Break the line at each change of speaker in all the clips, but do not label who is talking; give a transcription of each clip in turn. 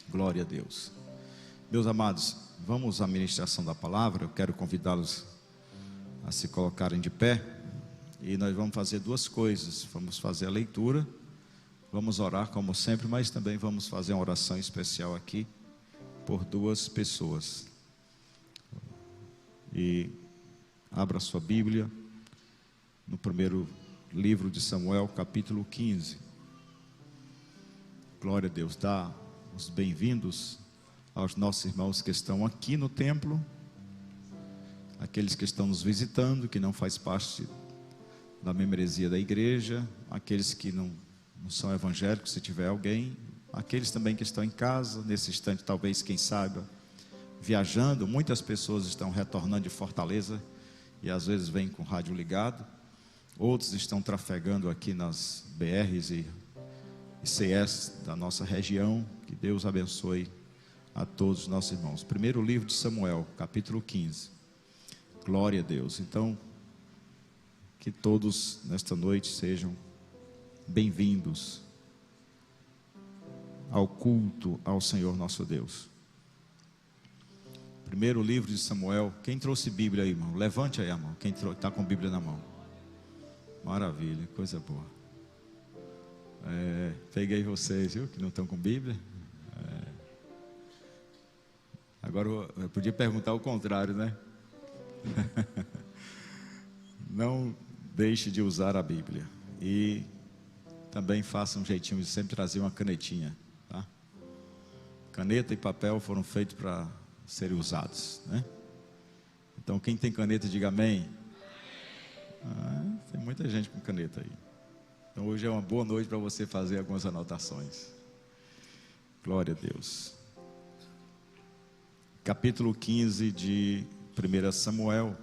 Glória a Deus. Meus amados, vamos à ministração da palavra. Eu quero convidá-los a se colocarem de pé. E nós vamos fazer duas coisas. Vamos fazer a leitura, vamos orar como sempre, mas também vamos fazer uma oração especial aqui por duas pessoas. E abra sua Bíblia no primeiro livro de Samuel, capítulo 15. Glória a Deus. Dá os bem-vindos aos nossos irmãos que estão aqui no templo, aqueles que estão nos visitando, que não faz parte da membresia da igreja, aqueles que não são evangélicos, se tiver alguém, aqueles também que estão em casa, nesse instante, talvez, quem saiba, viajando. Muitas pessoas estão retornando de Fortaleza e às vezes vêm com o rádio ligado, outros estão trafegando aqui nas BRs e CS da nossa região. Que Deus abençoe a todos os nossos irmãos. Primeiro livro de Samuel, capítulo 15. Glória a Deus. Então, que todos nesta noite sejam bem-vindos ao culto ao Senhor nosso Deus. Primeiro livro de Samuel. Quem trouxe Bíblia aí, irmão? Levante aí a mão. Quem está com Bíblia na mão? Maravilha, coisa boa. Peguei vocês, viu, que não estão com Bíblia. Agora eu podia perguntar o contrário, né? Não deixe de usar a Bíblia. E também faça um jeitinho de sempre trazer uma canetinha, tá? Caneta e papel foram feitos para serem usados, né? Então quem tem caneta, diga amém. Tem muita gente com caneta aí. Então hoje é uma boa noite para você fazer algumas anotações. Glória a Deus. Capítulo 15 de 1 Samuel,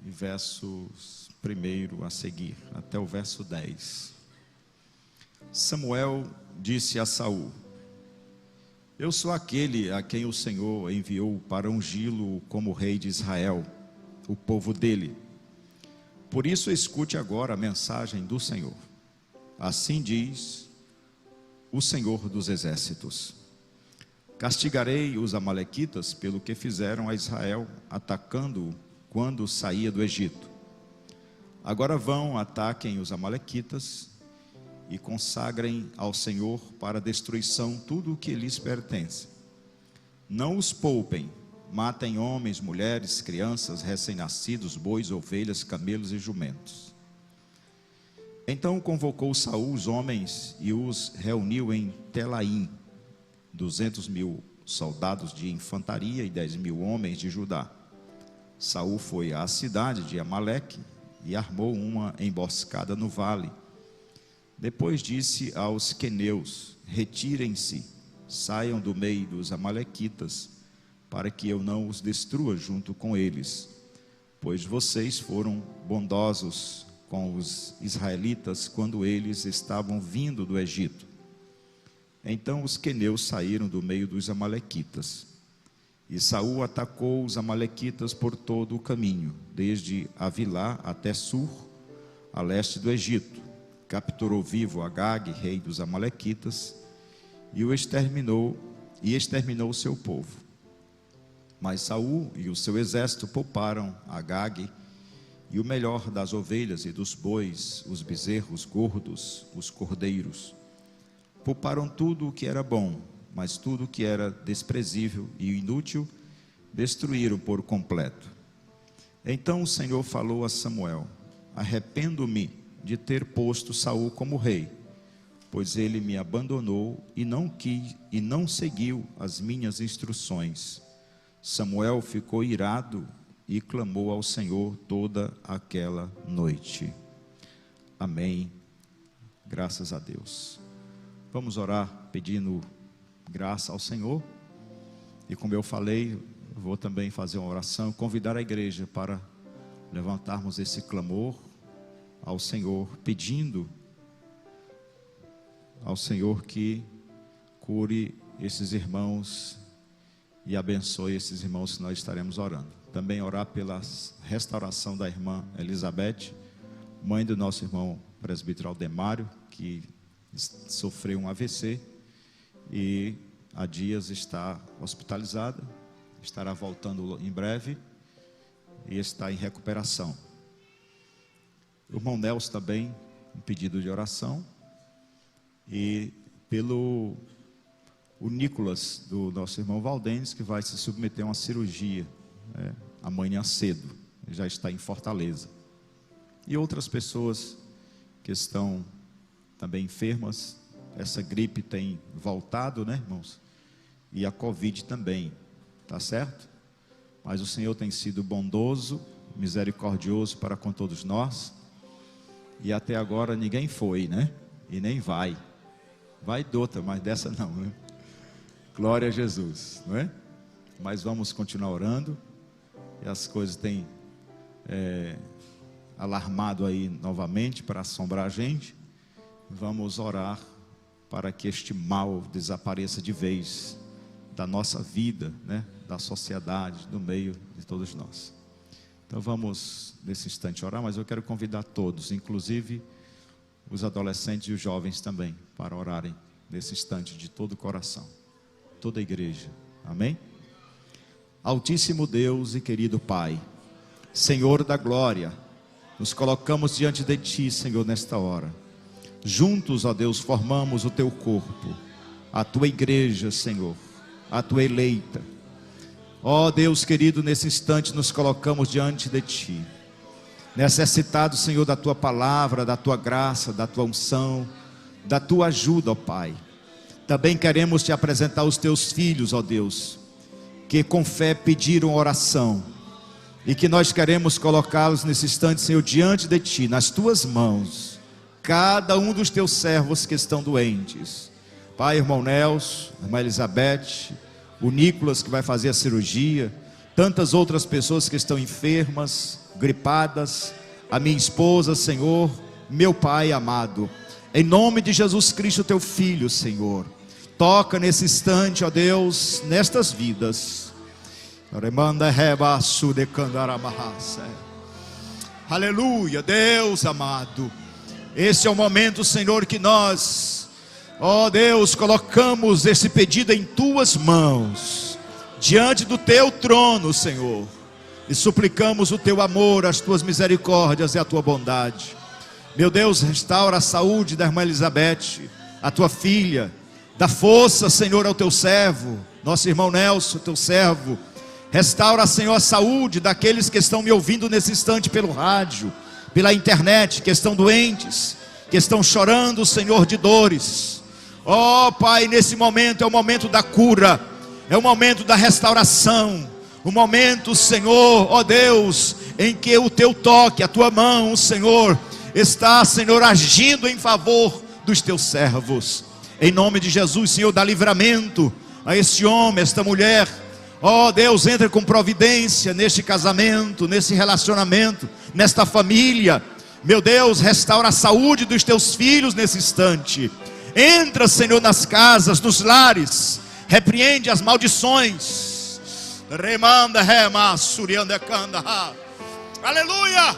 e versos 1 a seguir, até o verso 10. Samuel disse a Saul: eu sou aquele a quem o Senhor enviou para ungí-lo como rei de Israel, o povo dele. Por isso escute agora a mensagem do Senhor. Assim diz o Senhor dos exércitos: castigarei os amalequitas pelo que fizeram a Israel, atacando-o quando saía do Egito. Agora vão, ataquem os amalequitas e consagrem ao Senhor para destruição tudo o que lhes pertence. Não os poupem, matem homens, mulheres, crianças, recém-nascidos, bois, ovelhas, camelos e jumentos. Então convocou Saul os homens e os reuniu em Telaim, 200.000 soldados de infantaria e 10.000 homens de Judá. Saul foi à cidade de Amaleque e armou uma emboscada no vale. Depois disse aos queneus: retirem-se, saiam do meio dos amalequitas, para que eu não os destrua junto com eles, pois vocês foram bondosos com os israelitas quando eles estavam vindo do Egito. Então os queneus saíram do meio dos amalequitas, e Saul atacou os amalequitas por todo o caminho, desde Avilá até Sur, a leste do Egito. Capturou vivo Agag, rei dos amalequitas, e exterminou o seu povo. Mas Saul e o seu exército pouparam Agag e o melhor das ovelhas e dos bois, os bezerros gordos, os cordeiros. Pouparam tudo o que era bom, mas tudo o que era desprezível e inútil destruíram por completo. Então o Senhor falou a Samuel: arrependo-me de ter posto Saul como rei, pois ele me abandonou e não seguiu as minhas instruções. Samuel ficou irado e clamou ao Senhor toda aquela noite. Amém. Graças a Deus. Vamos orar pedindo graça ao Senhor. E como eu falei, vou também fazer uma oração, convidar a igreja para levantarmos esse clamor ao Senhor, pedindo ao Senhor que cure esses irmãos e abençoe esses irmãos que nós estaremos orando. Também orar pela restauração da irmã Elizabeth, mãe do nosso irmão presbítero Aldemário, que sofreu um AVC e há dias está hospitalizada, estará voltando em breve e está em recuperação. O irmão Nelson também, um pedido de oração, e pelo o Nicolas, do nosso irmão Valdenes, que vai se submeter a uma cirurgia amanhã cedo, já está em Fortaleza. E outras pessoas que estão também enfermas. Essa gripe tem voltado, né, irmãos? E a Covid também, tá certo? Mas o Senhor tem sido bondoso, misericordioso para com todos nós. E até agora ninguém foi, né? E nem vai. Vai de outra, mas dessa não, né? Glória a Jesus, não é? Mas vamos continuar orando. E as coisas têm alarmado aí novamente para assombrar a gente. Vamos orar para que este mal desapareça de vez da nossa vida, né? Da sociedade, do meio de todos nós. Então vamos nesse instante orar, mas eu quero convidar todos, inclusive os adolescentes e os jovens também, para orarem nesse instante de todo o coração, toda a igreja, amém? Altíssimo Deus e querido Pai, Senhor da glória, nos colocamos diante de Ti, Senhor, nesta hora. Juntos, ó Deus, formamos o Teu corpo, a Tua igreja, Senhor, a Tua eleita. Ó Deus querido, nesse instante nos colocamos diante de Ti, necessitados, Senhor, da Tua palavra, da Tua graça, da Tua unção, da Tua ajuda, ó Pai. Também queremos Te apresentar os Teus filhos, ó Deus, que com fé pediram oração, e que nós queremos colocá-los nesse instante, Senhor, diante de Ti, nas Tuas mãos, cada um dos Teus servos que estão doentes. Pai, irmão Nelson, irmã Elizabeth, o Nicolas que vai fazer a cirurgia, tantas outras pessoas que estão enfermas, gripadas, a minha esposa, Senhor, meu Pai amado, em nome de Jesus Cristo, Teu Filho, Senhor, toca nesse instante, ó Deus, nestas vidas. Aleluia, Deus amado, esse é o momento, Senhor, que nós, ó Deus, colocamos esse pedido em Tuas mãos, diante do Teu trono, Senhor, e suplicamos o Teu amor, as Tuas misericórdias e a Tua bondade. Meu Deus, restaura a saúde da irmã Elizabeth, a Tua filha, dá força, Senhor, ao Teu servo, nosso irmão Nelson, Teu servo. Restaura, Senhor, a saúde daqueles que estão me ouvindo nesse instante pelo rádio, pela internet, que estão doentes, que estão chorando, Senhor, de dores. Ó Pai, nesse momento é o momento da cura, é o momento da restauração, o momento, Senhor, ó Deus, em que o Teu toque, a Tua mão, Senhor, está, Senhor, agindo em favor dos Teus servos. Em nome de Jesus, Senhor, dá livramento a este homem, a esta mulher. Ó Deus, entra com providência neste casamento, nesse relacionamento, nesta família. Meu Deus, restaura a saúde dos Teus filhos nesse instante. Entra, Senhor, nas casas, nos lares, repreende as maldições. Remanda, rema, surianda, canda. Aleluia!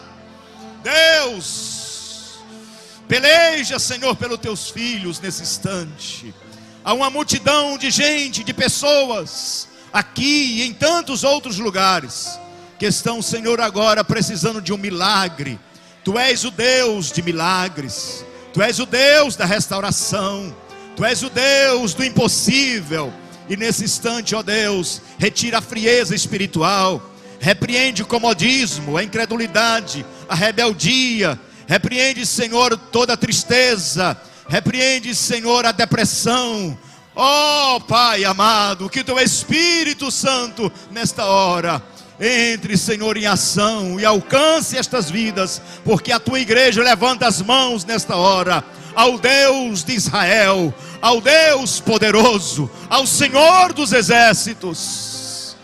Deus, peleja, Senhor, pelos Teus filhos nesse instante. Há uma multidão de gente, de pessoas, aqui e em tantos outros lugares, que estão, Senhor, agora precisando de um milagre. Tu és o Deus de milagres, Tu és o Deus da restauração, Tu és o Deus do impossível. E nesse instante, ó Deus, retira a frieza espiritual, repreende o comodismo, a incredulidade, a rebeldia. Repreende, Senhor, toda a tristeza, repreende, Senhor, a depressão. Ó Pai amado, que Teu Espírito Santo nesta hora entre, Senhor, em ação e alcance estas vidas, porque a Tua igreja levanta as mãos nesta hora ao Deus de Israel, ao Deus poderoso, ao Senhor dos exércitos.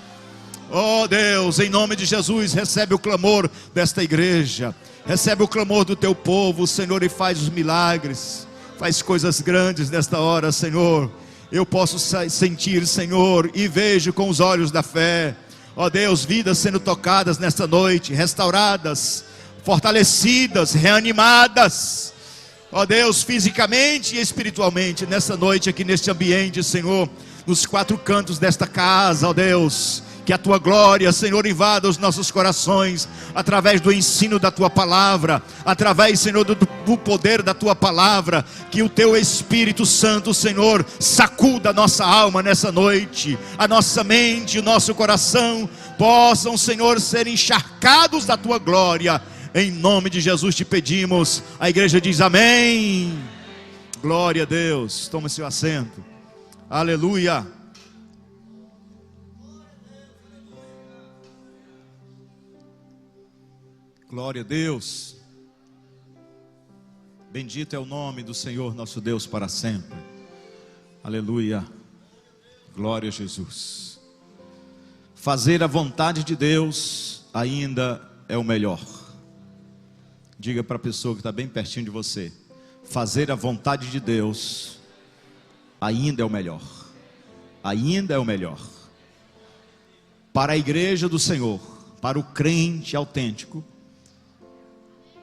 Ó Deus, em nome de Jesus, recebe o clamor desta igreja, recebe o clamor do Teu povo, Senhor, e faz os milagres, faz coisas grandes nesta hora, Senhor. Eu posso sentir, Senhor, e vejo com os olhos da fé, ó Deus, vidas sendo tocadas nesta noite, restauradas, fortalecidas, reanimadas. ó Deus, fisicamente e espiritualmente, nessa noite aqui neste ambiente, Senhor, nos quatro cantos desta casa, ó Deus. Que a Tua glória, Senhor, invada os nossos corações, através do ensino da Tua palavra, através, Senhor, do poder da Tua palavra. Que o Teu Espírito Santo, Senhor, sacuda a nossa alma nessa noite, a nossa mente, o nosso coração, possam, Senhor, ser encharcados da Tua glória. Em nome de Jesus te pedimos. A igreja diz amém. Glória a Deus. Toma seu assento. Aleluia. Glória a Deus. Bendito é o nome do Senhor nosso Deus para sempre. Aleluia. Glória a Jesus. Fazer a vontade de Deus ainda é o melhor. Diga para a pessoa que está bem pertinho de você: fazer a vontade de Deus ainda é o melhor. Ainda é o melhor. Para a igreja do Senhor, para o crente autêntico,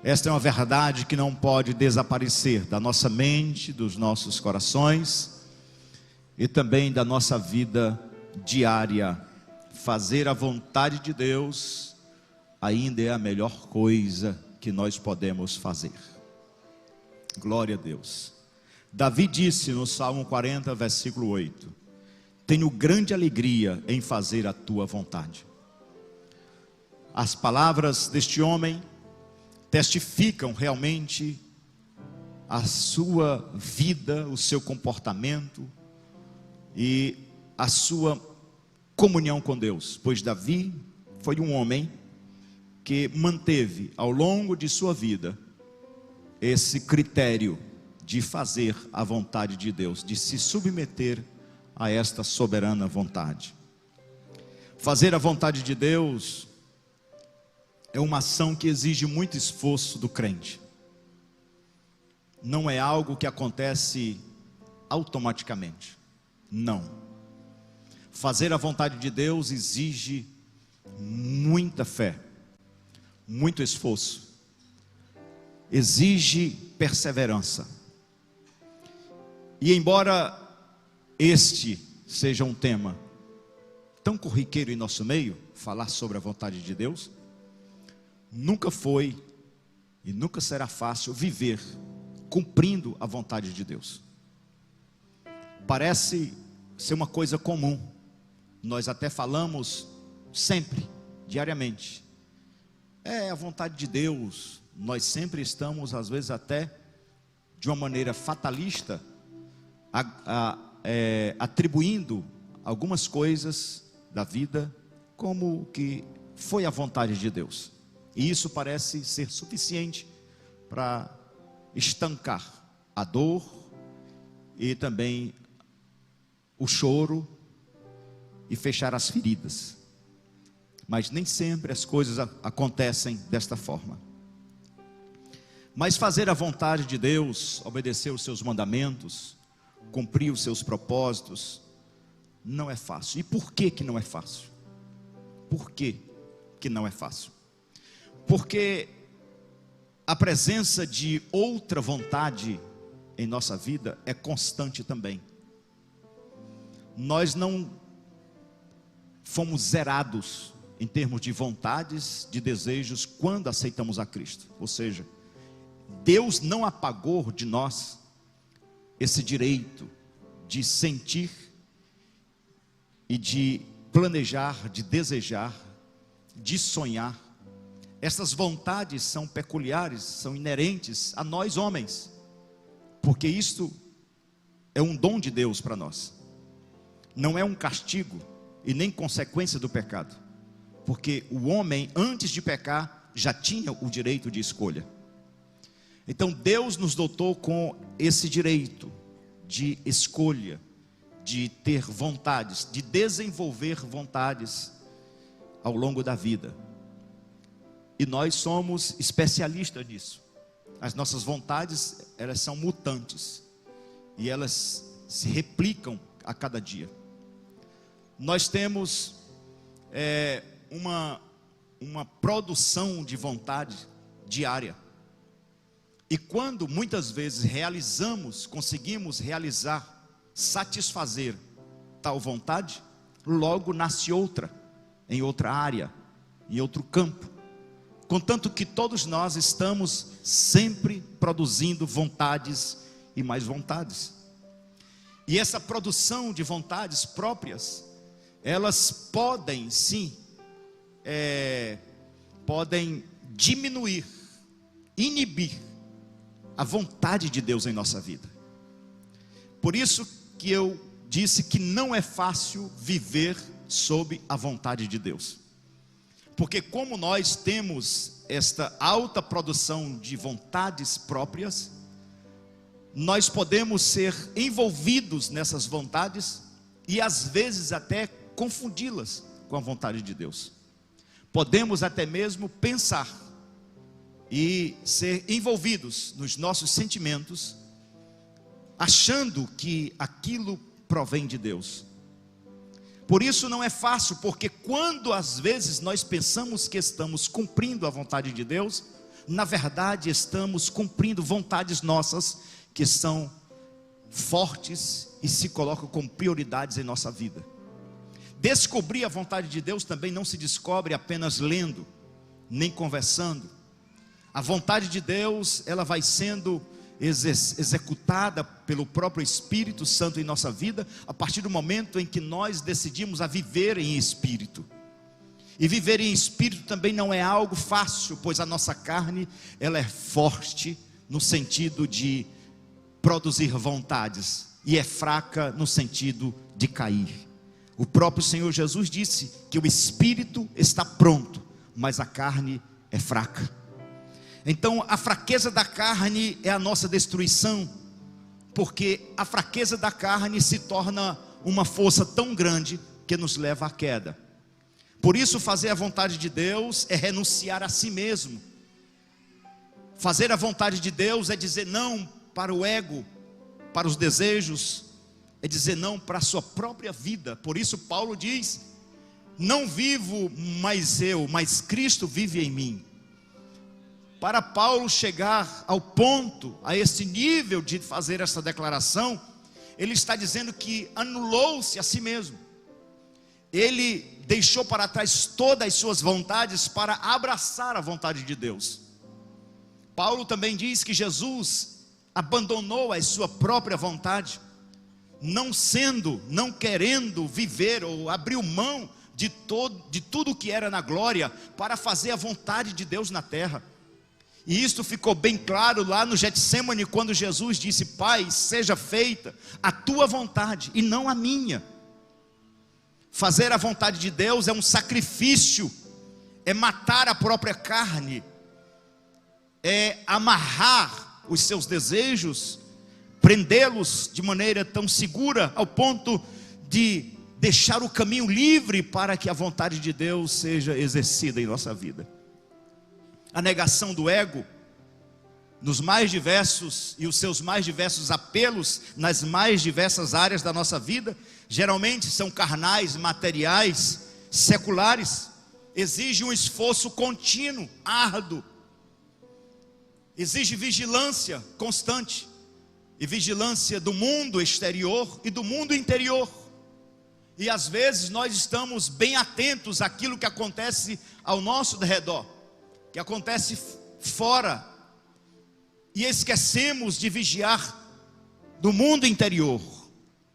esta é uma verdade que não pode desaparecer da nossa mente, dos nossos corações e também da nossa vida diária. Fazer a vontade de Deus ainda é a melhor coisa que nós podemos fazer. Glória a Deus. Davi disse no Salmo 40, versículo 8: tenho grande alegria em fazer a tua vontade. As palavras deste homem testificam realmente a sua vida, o seu comportamento e a sua comunhão com Deus. Pois Davi foi um homem que manteve ao longo de sua vida esse critério de fazer a vontade de Deus, de se submeter a esta soberana vontade. Fazer a vontade de Deus é uma ação que exige muito esforço do crente. Não é algo que acontece automaticamente. Não. Fazer a vontade de Deus exige muita fé, muito esforço, exige perseverança. E embora este seja um tema tão corriqueiro em nosso meio, falar sobre a vontade de Deus, nunca foi e nunca será fácil viver cumprindo a vontade de Deus. Parece ser uma coisa comum. Nós até falamos sempre, diariamente. É a vontade de Deus. Nós sempre estamos, às vezes até de uma maneira fatalista, atribuindo algumas coisas da vida como que foi a vontade de Deus. E isso parece ser suficiente para estancar a dor e também o choro e fechar as feridas. Mas nem sempre as coisas acontecem desta forma. Mas fazer a vontade de Deus, obedecer os seus mandamentos, cumprir os seus propósitos, não é fácil. E por que que não é fácil? Por que que não é fácil? Porque a presença de outra vontade em nossa vida é constante também. Nós não fomos zerados em termos de vontades, de desejos, quando aceitamos a Cristo. Ou seja, Deus não apagou de nós esse direito de sentir e de planejar, de desejar, de sonhar. Essas vontades são peculiares, são inerentes a nós homens, porque isto é um dom de Deus para nós. Não é um castigo e nem consequência do pecado, porque o homem, antes de pecar, já tinha o direito de escolha. Então Deus nos dotou com esse direito de escolha, de ter vontades, de desenvolver vontades ao longo da vida. E nós somos especialistas nisso. As nossas vontades, elas são mutantes e elas se replicam a cada dia. Nós temos uma produção de vontade diária. E quando muitas vezes conseguimos realizar, satisfazer tal vontade, logo nasce outra, em outra área, em outro campo. Contanto que todos nós estamos sempre produzindo vontades e mais vontades. E essa produção de vontades próprias, elas podem sim, podem diminuir, inibir a vontade de Deus em nossa vida. Por isso que eu disse que não é fácil viver sob a vontade de Deus. Porque como nós temos esta alta produção de vontades próprias, nós podemos ser envolvidos nessas vontades e às vezes até confundi-las com a vontade de Deus. Podemos até mesmo pensar e ser envolvidos nos nossos sentimentos, achando que aquilo provém de Deus. Por isso não é fácil, porque quando às vezes nós pensamos que estamos cumprindo a vontade de Deus, na verdade estamos cumprindo vontades nossas que são fortes e se colocam como prioridades em nossa vida. Descobrir a vontade de Deus também não se descobre apenas lendo, nem conversando. A vontade de Deus, ela vai sendo executada pelo próprio Espírito Santo em nossa vida, a partir do momento em que nós decidimos a viver em Espírito. E viver em Espírito também não é algo fácil, pois a nossa carne, ela é forte no sentido de produzir vontades, e é fraca no sentido de cair. O próprio Senhor Jesus disse que o Espírito está pronto, mas a carne é fraca. Então a fraqueza da carne é a nossa destruição, porque a fraqueza da carne se torna uma força tão grande que nos leva à queda. Por isso fazer a vontade de Deus é renunciar a si mesmo. Fazer a vontade de Deus é dizer não para o ego, para os desejos, é dizer não para a sua própria vida. Por isso Paulo diz: não vivo mais eu, mas Cristo vive em mim. Para Paulo chegar ao ponto, a esse nível de fazer essa declaração, ele está dizendo que anulou-se a si mesmo. Ele deixou para trás todas as suas vontades para abraçar a vontade de Deus. Paulo também diz que Jesus abandonou a sua própria vontade, não querendo viver ou abriu mão de tudo que era na glória para fazer a vontade de Deus na terra. E isto ficou bem claro lá no Getsêmani, quando Jesus disse: Pai, seja feita a tua vontade e não a minha. Fazer a vontade de Deus é um sacrifício, é matar a própria carne, é amarrar os seus desejos, prendê-los de maneira tão segura ao ponto de deixar o caminho livre para que a vontade de Deus seja exercida em nossa vida. A negação do ego, nos mais diversos e os seus mais diversos apelos nas mais diversas áreas da nossa vida, geralmente são carnais, materiais, seculares, exige um esforço contínuo, árduo, exige vigilância constante, e vigilância do mundo exterior e do mundo interior. E às vezes nós estamos bem atentos àquilo que acontece ao nosso redor, que acontece fora, e esquecemos de vigiar do mundo interior,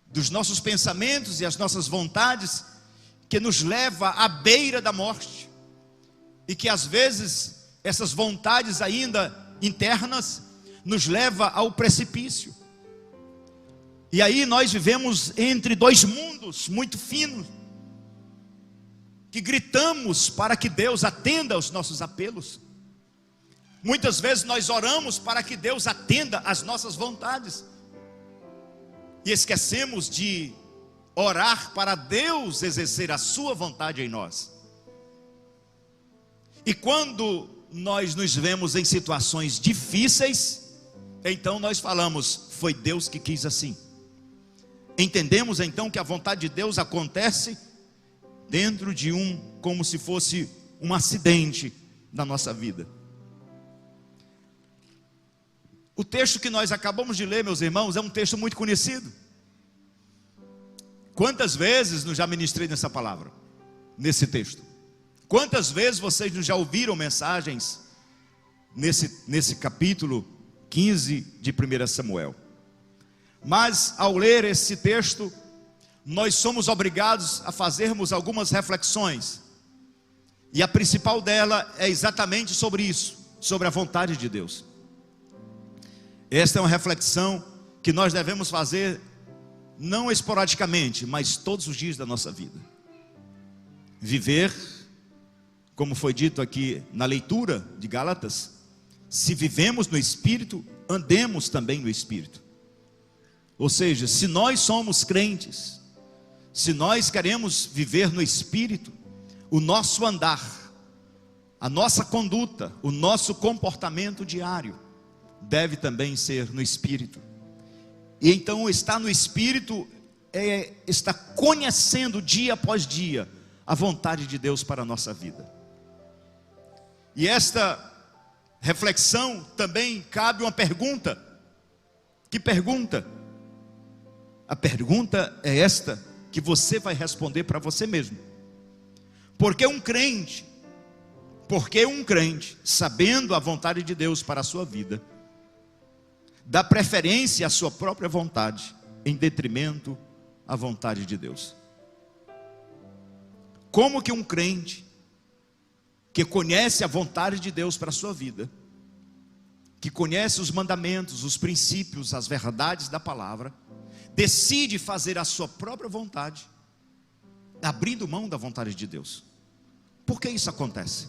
dos nossos pensamentos e as nossas vontades, que nos leva à beira da morte, e que às vezes essas vontades ainda internas nos leva ao precipício. E aí nós vivemos entre dois mundos muito finos, que gritamos para que Deus atenda aos nossos apelos. Muitas vezes nós oramos para que Deus atenda às nossas vontades, e esquecemos de orar para Deus exercer a sua vontade em nós. E quando nós nos vemos em situações difíceis, então nós falamos: foi Deus que quis assim. Entendemos então que a vontade de Deus acontece dentro de como se fosse um acidente na nossa vida. O texto que nós acabamos de ler, meus irmãos, é um texto muito conhecido. Quantas vezes eu já ministrei nessa palavra, nesse texto? Quantas vezes vocês já ouviram mensagens nesse capítulo 15 de 1 Samuel? Mas ao ler esse texto, nós somos obrigados a fazermos algumas reflexões. E a principal dela é exatamente sobre isso, sobre a vontade de Deus. Esta é uma reflexão que nós devemos fazer não esporadicamente, mas todos os dias da nossa vida. Viver, como foi dito aqui na leitura de Gálatas, se vivemos no Espírito, andemos também no Espírito. Ou seja, se nós somos crentes, se nós queremos viver no Espírito, o nosso andar, a nossa conduta, o nosso comportamento diário deve também ser no Espírito. E então estar no Espírito é estar conhecendo dia após dia a vontade de Deus para a nossa vida. E esta reflexão também cabe uma pergunta. Que pergunta? A pergunta é esta que você vai responder para você mesmo. Porque um crente, sabendo a vontade de Deus para a sua vida, dá preferência à sua própria vontade, em detrimento à vontade de Deus. Como que um crente, que conhece a vontade de Deus para a sua vida, que conhece os mandamentos, os princípios, as verdades da palavra, decide fazer a sua própria vontade, abrindo mão da vontade de Deus? Por que isso acontece?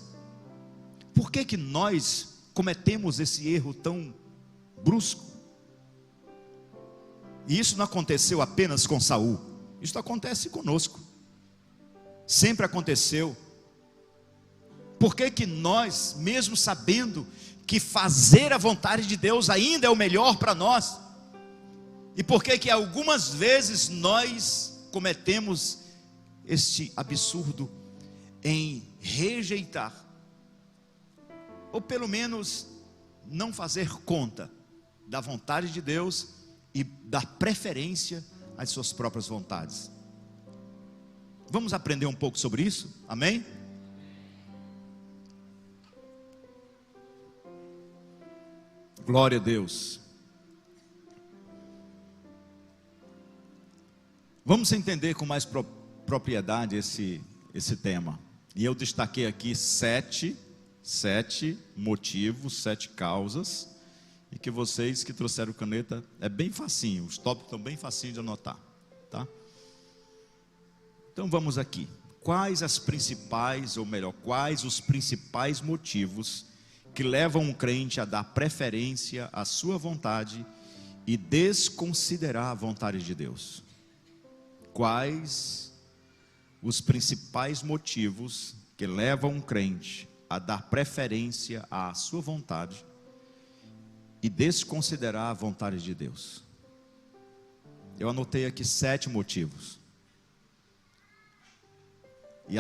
Por que nós cometemos esse erro tão brusco? E isso não aconteceu apenas com Saul, isso acontece conosco, sempre aconteceu. Por que nós, mesmo sabendo que fazer a vontade de Deus ainda é o melhor para nós, e por que algumas vezes nós cometemos este absurdo em rejeitar, ou pelo menos não fazer conta da vontade de Deus e dar preferência às suas próprias vontades? Vamos aprender um pouco sobre isso? Amém? Glória a Deus. Vamos entender com mais propriedade esse tema. E eu destaquei aqui sete motivos, 7 causas, e que vocês que trouxeram caneta, é bem facinho, os tópicos estão bem facinhos de anotar, tá? Então vamos aqui. Quais os principais motivos que levam um crente a dar preferência à sua vontade e desconsiderar a vontade de Deus? Quais os principais motivos que levam um crente a dar preferência à sua vontade e desconsiderar a vontade de Deus? Eu anotei aqui 7 motivos. E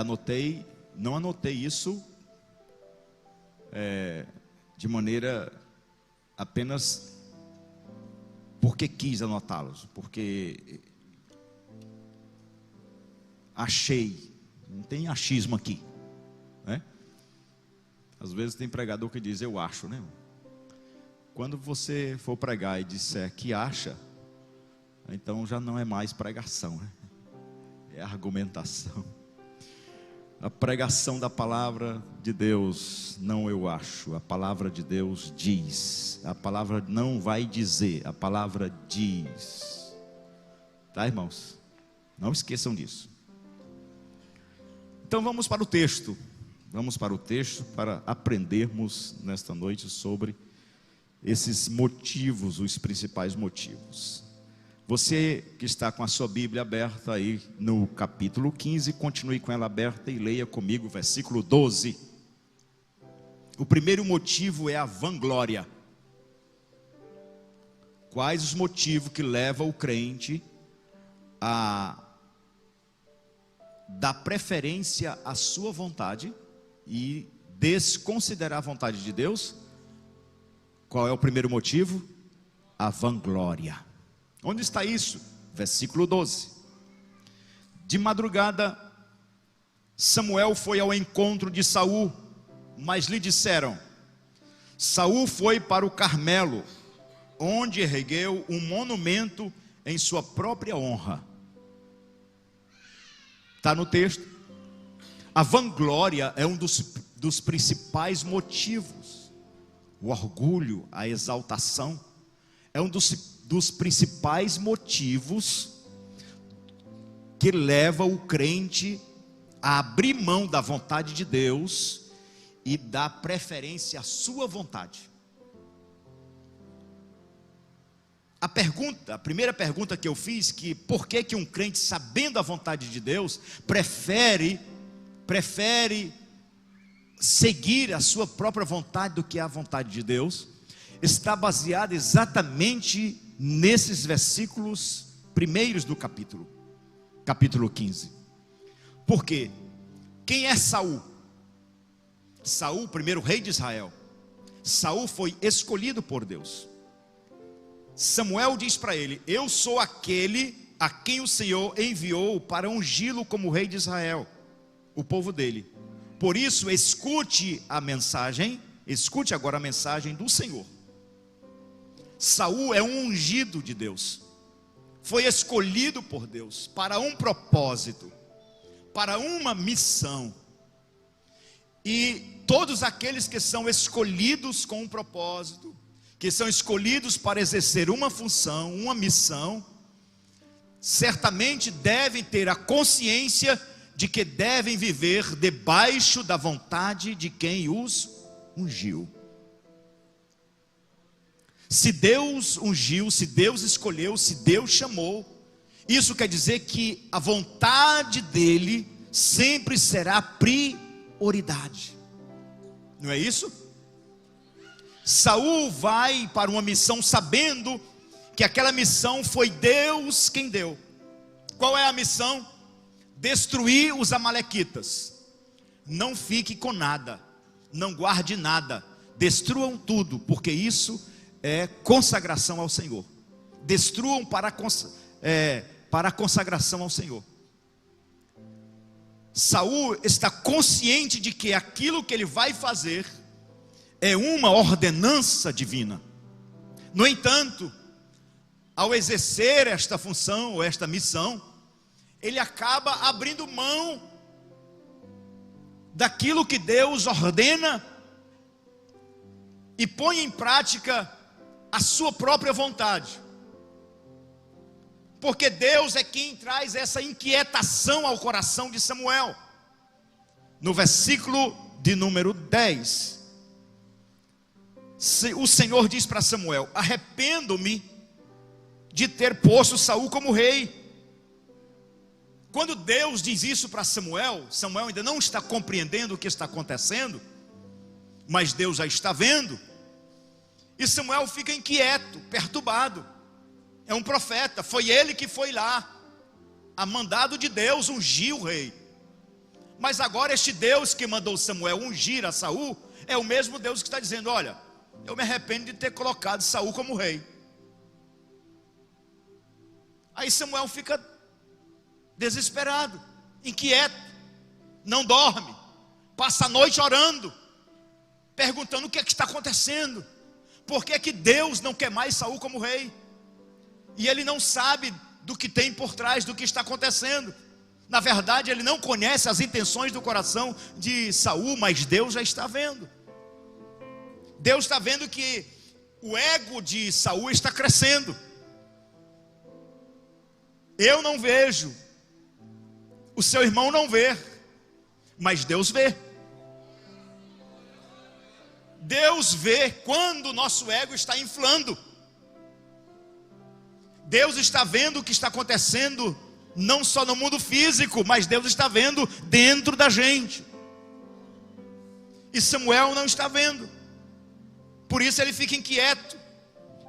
não anotei isso de maneira apenas porque quis anotá-los, porque achei, não tem achismo aqui, né? Às vezes tem pregador que diz eu acho, né? Quando você for pregar e disser que acha, então já não é mais pregação, né? É argumentação. A pregação da palavra de Deus, não eu acho, a palavra de Deus diz. A palavra não vai dizer, a palavra diz. Tá, irmãos? Não esqueçam disso. Então vamos para o texto. Vamos para o texto para aprendermos nesta noite sobre esses motivos, os principais motivos. Você que está com a sua Bíblia aberta aí no capítulo 15, continue com ela aberta e leia comigo o versículo 12. O primeiro motivo é a vanglória. Quais os motivos que levam o crente a dar preferência à sua vontade e desconsiderar a vontade de Deus? Qual é o primeiro motivo? a vanglória. Onde está isso? Versículo 12. De madrugada, Samuel foi ao encontro de Saul, mas lhe disseram: Saul foi para o Carmelo, onde ergueu um monumento em sua própria honra. Está no texto. A vanglória é um dos principais motivos. O orgulho, a exaltação, é um dos principais motivos que leva o crente a abrir mão da vontade de Deus e dar preferência à sua vontade. A primeira pergunta que eu fiz, que por que um crente, sabendo a vontade de Deus, prefere seguir a sua própria vontade do que a vontade de Deus, está baseada exatamente nesses versículos primeiros do capítulo 15. Por quê? Quem é Saul? Saul, primeiro rei de Israel. Saul foi escolhido por Deus. Samuel diz para ele: eu sou aquele a quem o Senhor enviou para ungí-lo como rei de Israel, o povo dele. Por isso, escute agora a mensagem do Senhor. Saul é um ungido de Deus, foi escolhido por Deus para um propósito, para uma missão. E todos aqueles que são escolhidos com um propósito, que são escolhidos para exercer uma função, uma missão, certamente devem ter a consciência de que devem viver debaixo da vontade de quem os ungiu. Se Deus ungiu, se Deus escolheu, se Deus chamou, isso quer dizer que a vontade dele sempre será prioridade. Não é isso? Saul vai para uma missão sabendo que aquela missão foi Deus quem deu. Qual é a missão? Destruir os amalequitas. Não fique com nada, não guarde nada, destruam tudo, porque isso é consagração ao Senhor. Destruam para a consagração ao Senhor. Saul está consciente de que aquilo que ele vai fazer é uma ordenança divina. No entanto, ao exercer esta função ou esta missão, ele acaba abrindo mão daquilo que Deus ordena e põe em prática a sua própria vontade. Porque Deus é quem traz essa inquietação ao coração de Samuel. No versículo de número 10, o Senhor diz para Samuel: arrependo-me de ter posto Saul como rei. Quando Deus diz isso para Samuel, Samuel ainda não está compreendendo o que está acontecendo, mas Deus já está vendo. E Samuel fica inquieto, perturbado. É um profeta, foi ele que foi lá, a mandado de Deus, ungir o rei. Mas agora este Deus que mandou Samuel ungir a Saul é o mesmo Deus que está dizendo: olha, eu me arrependo de ter colocado Saul como rei. Aí Samuel fica desesperado, inquieto, não dorme, passa a noite orando, perguntando o que é que está acontecendo. Por que é que Deus não quer mais Saul como rei? E ele não sabe do que tem por trás, do que está acontecendo. Na verdade, ele não conhece as intenções do coração de Saul, mas Deus já está vendo. Deus está vendo que o ego de Saul está crescendo. Eu não vejo, o seu irmão não vê, mas Deus vê. Deus vê quando o nosso ego está inflando. Deus está vendo o que está acontecendo, não só no mundo físico, mas Deus está vendo dentro da gente. E Samuel não está vendo. Por isso ele fica inquieto.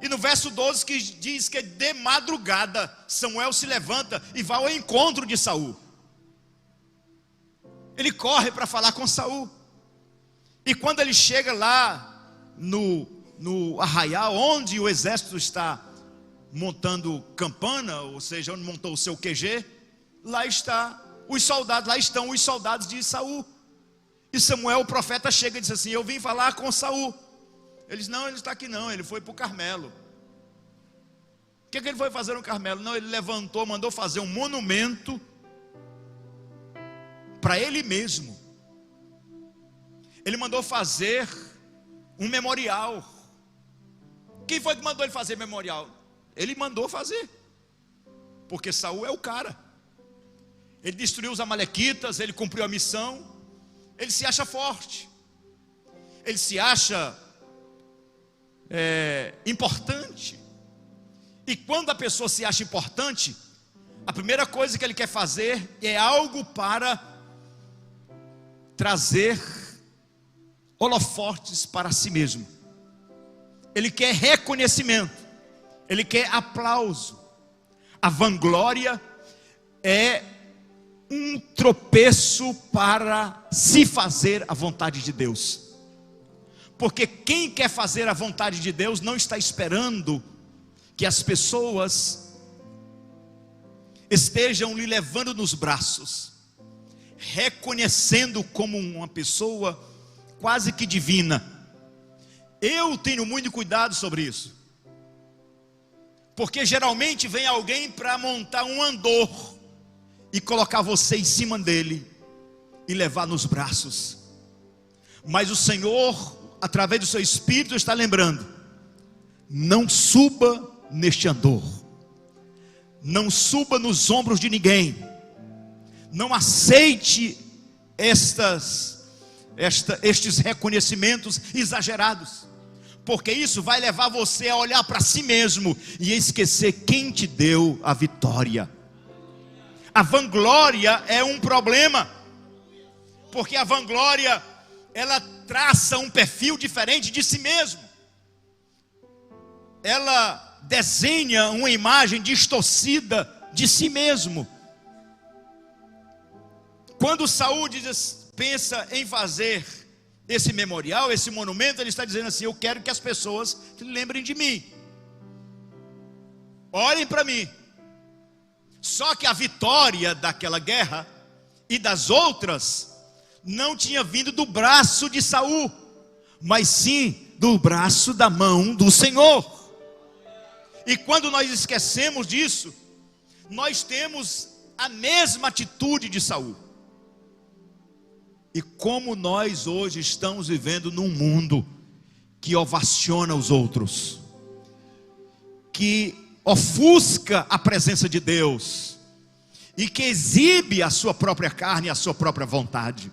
E no verso 12 que diz que de madrugada Samuel se levanta e vai ao encontro de Saul. Ele corre para falar com Saul. E quando ele chega lá no no arraial onde o exército está montando campana, ou seja, onde montou o seu QG, lá estão os soldados de Saul. E Samuel, o profeta, chega e diz assim: eu vim falar com Saul. Eles: não, ele não está aqui não, ele foi para o Carmelo. O que ele foi fazer no Carmelo? Não, ele levantou, mandou fazer um monumento para ele mesmo. Ele mandou fazer um memorial. Quem foi que mandou ele fazer memorial? Ele mandou fazer, porque Saul é o cara. Ele destruiu os amalequitas, ele cumpriu a missão. Ele se acha forte, ele se acha importante. E quando a pessoa se acha importante, a primeira coisa que ele quer fazer é algo para trazer holofotes para si mesmo. Ele quer reconhecimento, ele quer aplauso. A vanglória é um tropeço para se fazer a vontade de Deus. Porque quem quer fazer a vontade de Deus não está esperando que as pessoas estejam lhe levando nos braços, reconhecendo como uma pessoa quase que divina. Eu tenho muito cuidado sobre isso, porque geralmente vem alguém para montar um andor e colocar você em cima dele e levar nos braços. Mas o Senhor, através do seu Espírito, está lembrando: não suba neste andor, não suba nos ombros de ninguém, não aceite estes reconhecimentos exagerados, porque isso vai levar você a olhar para si mesmo e esquecer quem te deu a vitória. A vanglória é um problema, porque a vanglória, ela traça um perfil diferente de si mesmo. Ela desenha uma imagem distorcida de si mesmo. Quando Saul pensa em fazer esse memorial, esse monumento, ele está dizendo assim: eu quero que as pessoas se lembrem de mim, olhem para mim. Só que a vitória daquela guerra e das outras não tinha vindo do braço de Saul, mas sim do braço da mão do Senhor. E quando nós esquecemos disso, nós temos a mesma atitude de Saul. E como nós hoje estamos vivendo num mundo que ovaciona os outros, que ofusca a presença de Deus e que exibe a sua própria carne, a sua própria vontade.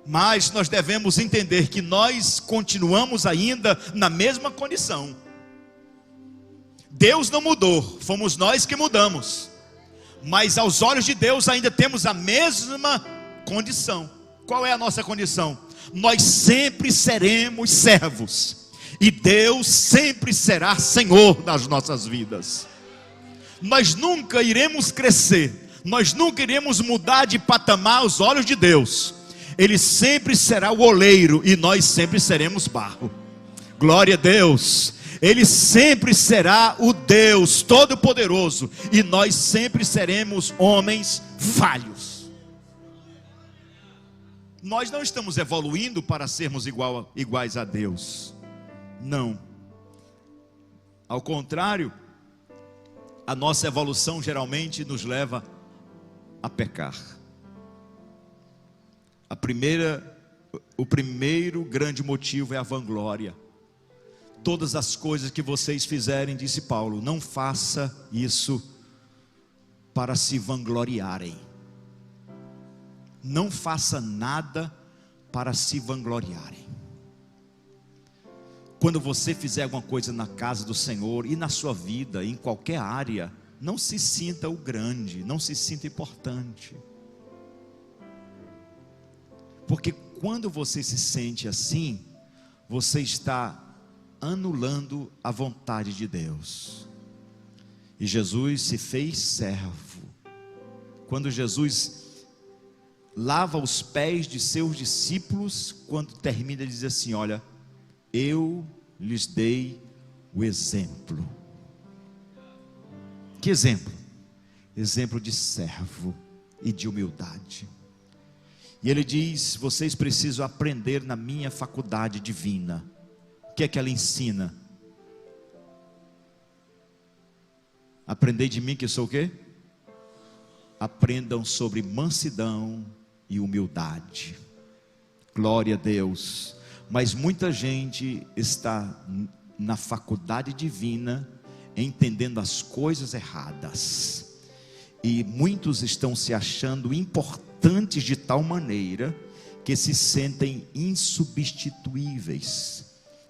Mas nós devemos entender que nós continuamos ainda na mesma condição. Deus não mudou, fomos nós que mudamos. Mas aos olhos de Deus ainda temos a mesma condição. Qual é a nossa condição? Nós sempre seremos servos, e Deus sempre será Senhor das nossas vidas. Nós nunca iremos crescer, nós nunca iremos mudar de patamar aos olhos de Deus. Ele sempre será o oleiro e nós sempre seremos barro. Glória a Deus. Ele sempre será o Deus Todo-Poderoso e nós sempre seremos homens falhos. Nós não estamos evoluindo para sermos iguais a Deus. Não. Ao contrário, a nossa evolução geralmente nos leva a pecar. O primeiro grande motivo é a vanglória. Todas as coisas que vocês fizerem, disse Paulo, não faça isso para se vangloriarem. Não faça nada para se vangloriarem. Quando você fizer alguma coisa na casa do Senhor e na sua vida, em qualquer área, não se sinta o grande, não se sinta importante. Porque quando você se sente assim, você está anulando a vontade de Deus. E Jesus se fez servo. Quando Jesus lava os pés de seus discípulos, quando termina ele diz assim: olha, eu lhes dei o exemplo. Que exemplo? Exemplo de servo e de humildade. E ele diz: vocês precisam aprender na minha faculdade divina. O que é que ela ensina? Aprendei de mim que sou o quê? Aprendam sobre mansidão e humildade. Glória a Deus. Mas muita gente está na faculdade divina entendendo as coisas erradas. E muitos estão se achando importantes de tal maneira que se sentem insubstituíveis.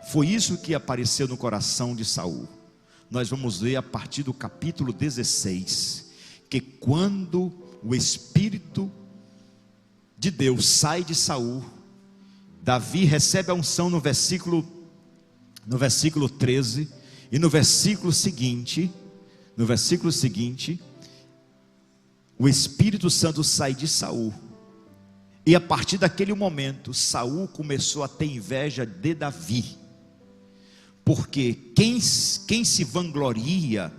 Foi isso que apareceu no coração de Saul. Nós vamos ver a partir do capítulo 16, que quando o Espírito de Deus sai de Saul, Davi recebe a unção no versículo 13, e no versículo seguinte, o Espírito Santo sai de Saul, e a partir daquele momento, Saul começou a ter inveja de Davi, porque quem se vangloria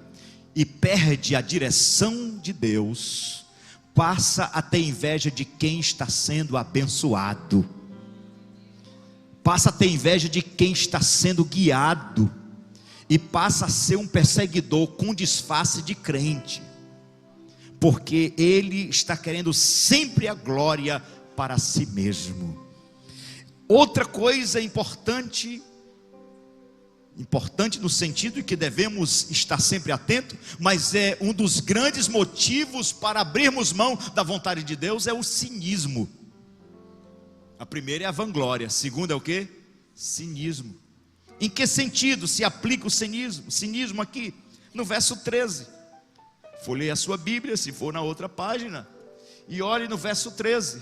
e perde a direção de Deus, passa a ter inveja de quem está sendo abençoado, passa a ter inveja de quem está sendo guiado, e passa a ser um perseguidor com disfarce de crente, porque ele está querendo sempre a glória para si mesmo. Outra coisa importante no sentido de que devemos estar sempre atentos, mas é um dos grandes motivos para abrirmos mão da vontade de Deus, é o cinismo. A primeira é a vanglória, a segunda é o quê? Cinismo. Em que sentido se aplica o cinismo? Cinismo aqui, no verso 13. Folheie a sua Bíblia, se for na outra página, e olhe no verso 13.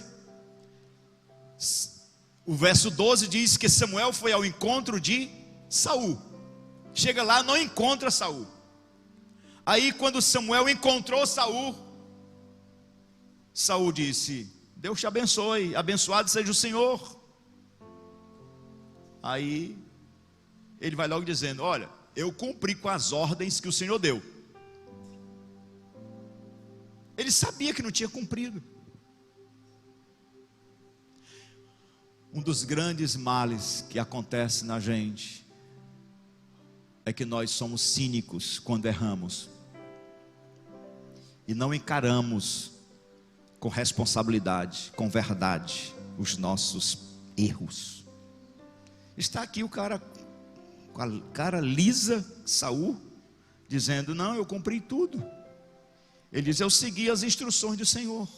O verso 12 diz que Samuel foi ao encontro de Saul. Chega lá, não encontra Saul. Aí quando Samuel encontrou Saul, Saul disse: Deus te abençoe, abençoado seja o Senhor. Aí ele vai logo dizendo: olha, eu cumpri com as ordens que o Senhor deu. Ele sabia que não tinha cumprido. Um dos grandes males que acontece na gente é que nós somos cínicos quando erramos e não encaramos com responsabilidade, com verdade, os nossos erros. Está aqui o cara com a cara lisa, Saul, dizendo: não, eu cumpri tudo. Ele diz: eu segui as instruções do Senhor.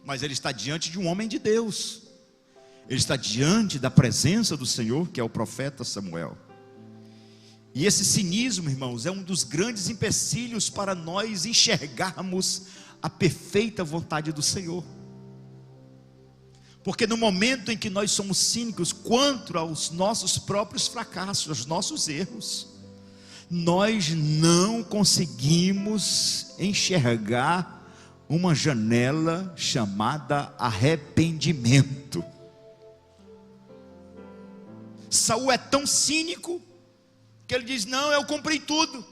Mas ele está diante de um homem de Deus, ele está diante da presença do Senhor, que é o profeta Samuel. E esse cinismo, irmãos, é um dos grandes empecilhos para nós enxergarmos a perfeita vontade do Senhor. Porque no momento em que nós somos cínicos quanto aos nossos próprios fracassos, aos nossos erros, nós não conseguimos enxergar uma janela chamada arrependimento. Saul é tão cínico que ele diz: não, eu cumpri tudo.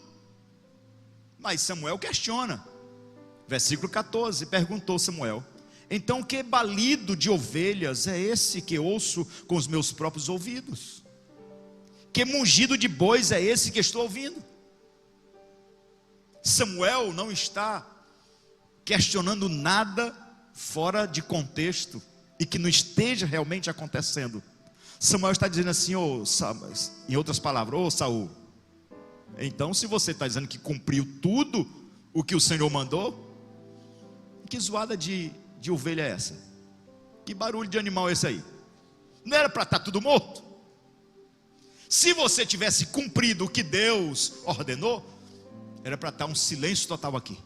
Mas Samuel questiona. Versículo 14, perguntou Samuel: então que balido de ovelhas é esse que ouço com os meus próprios ouvidos? Que mugido de bois é esse que estou ouvindo? Samuel não está questionando nada fora de contexto e que não esteja realmente acontecendo. Samuel está dizendo assim, em outras palavras: Saul, então se você está dizendo que cumpriu tudo o que o Senhor mandou, que zoada de ovelha é essa? Que barulho de animal é esse aí? Não era para estar tudo morto? Se você tivesse cumprido o que Deus ordenou, era para estar um silêncio total aqui.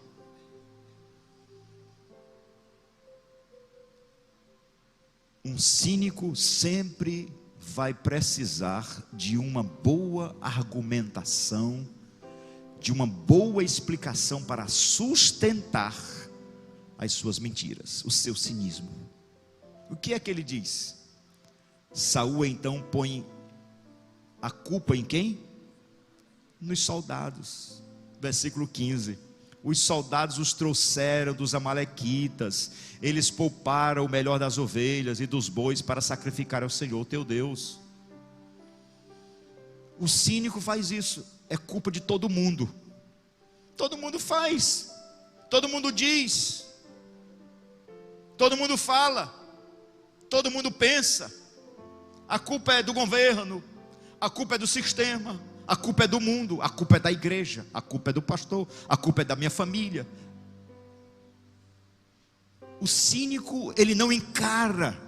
Um cínico sempre vai precisar de uma boa argumentação, de uma boa explicação para sustentar as suas mentiras, o seu cinismo. O que é que ele diz? Saul então põe a culpa em quem? Nos soldados. Versículo 15. Os soldados os trouxeram dos amalequitas, eles pouparam o melhor das ovelhas e dos bois para sacrificar ao Senhor teu Deus. O cínico faz isso, é culpa de todo mundo. Todo mundo faz, todo mundo diz, todo mundo fala, todo mundo pensa. A culpa é do governo, a culpa é do sistema, a culpa é do mundo, a culpa é da igreja, a culpa é do pastor, a culpa é da minha família. O cínico, ele não encara,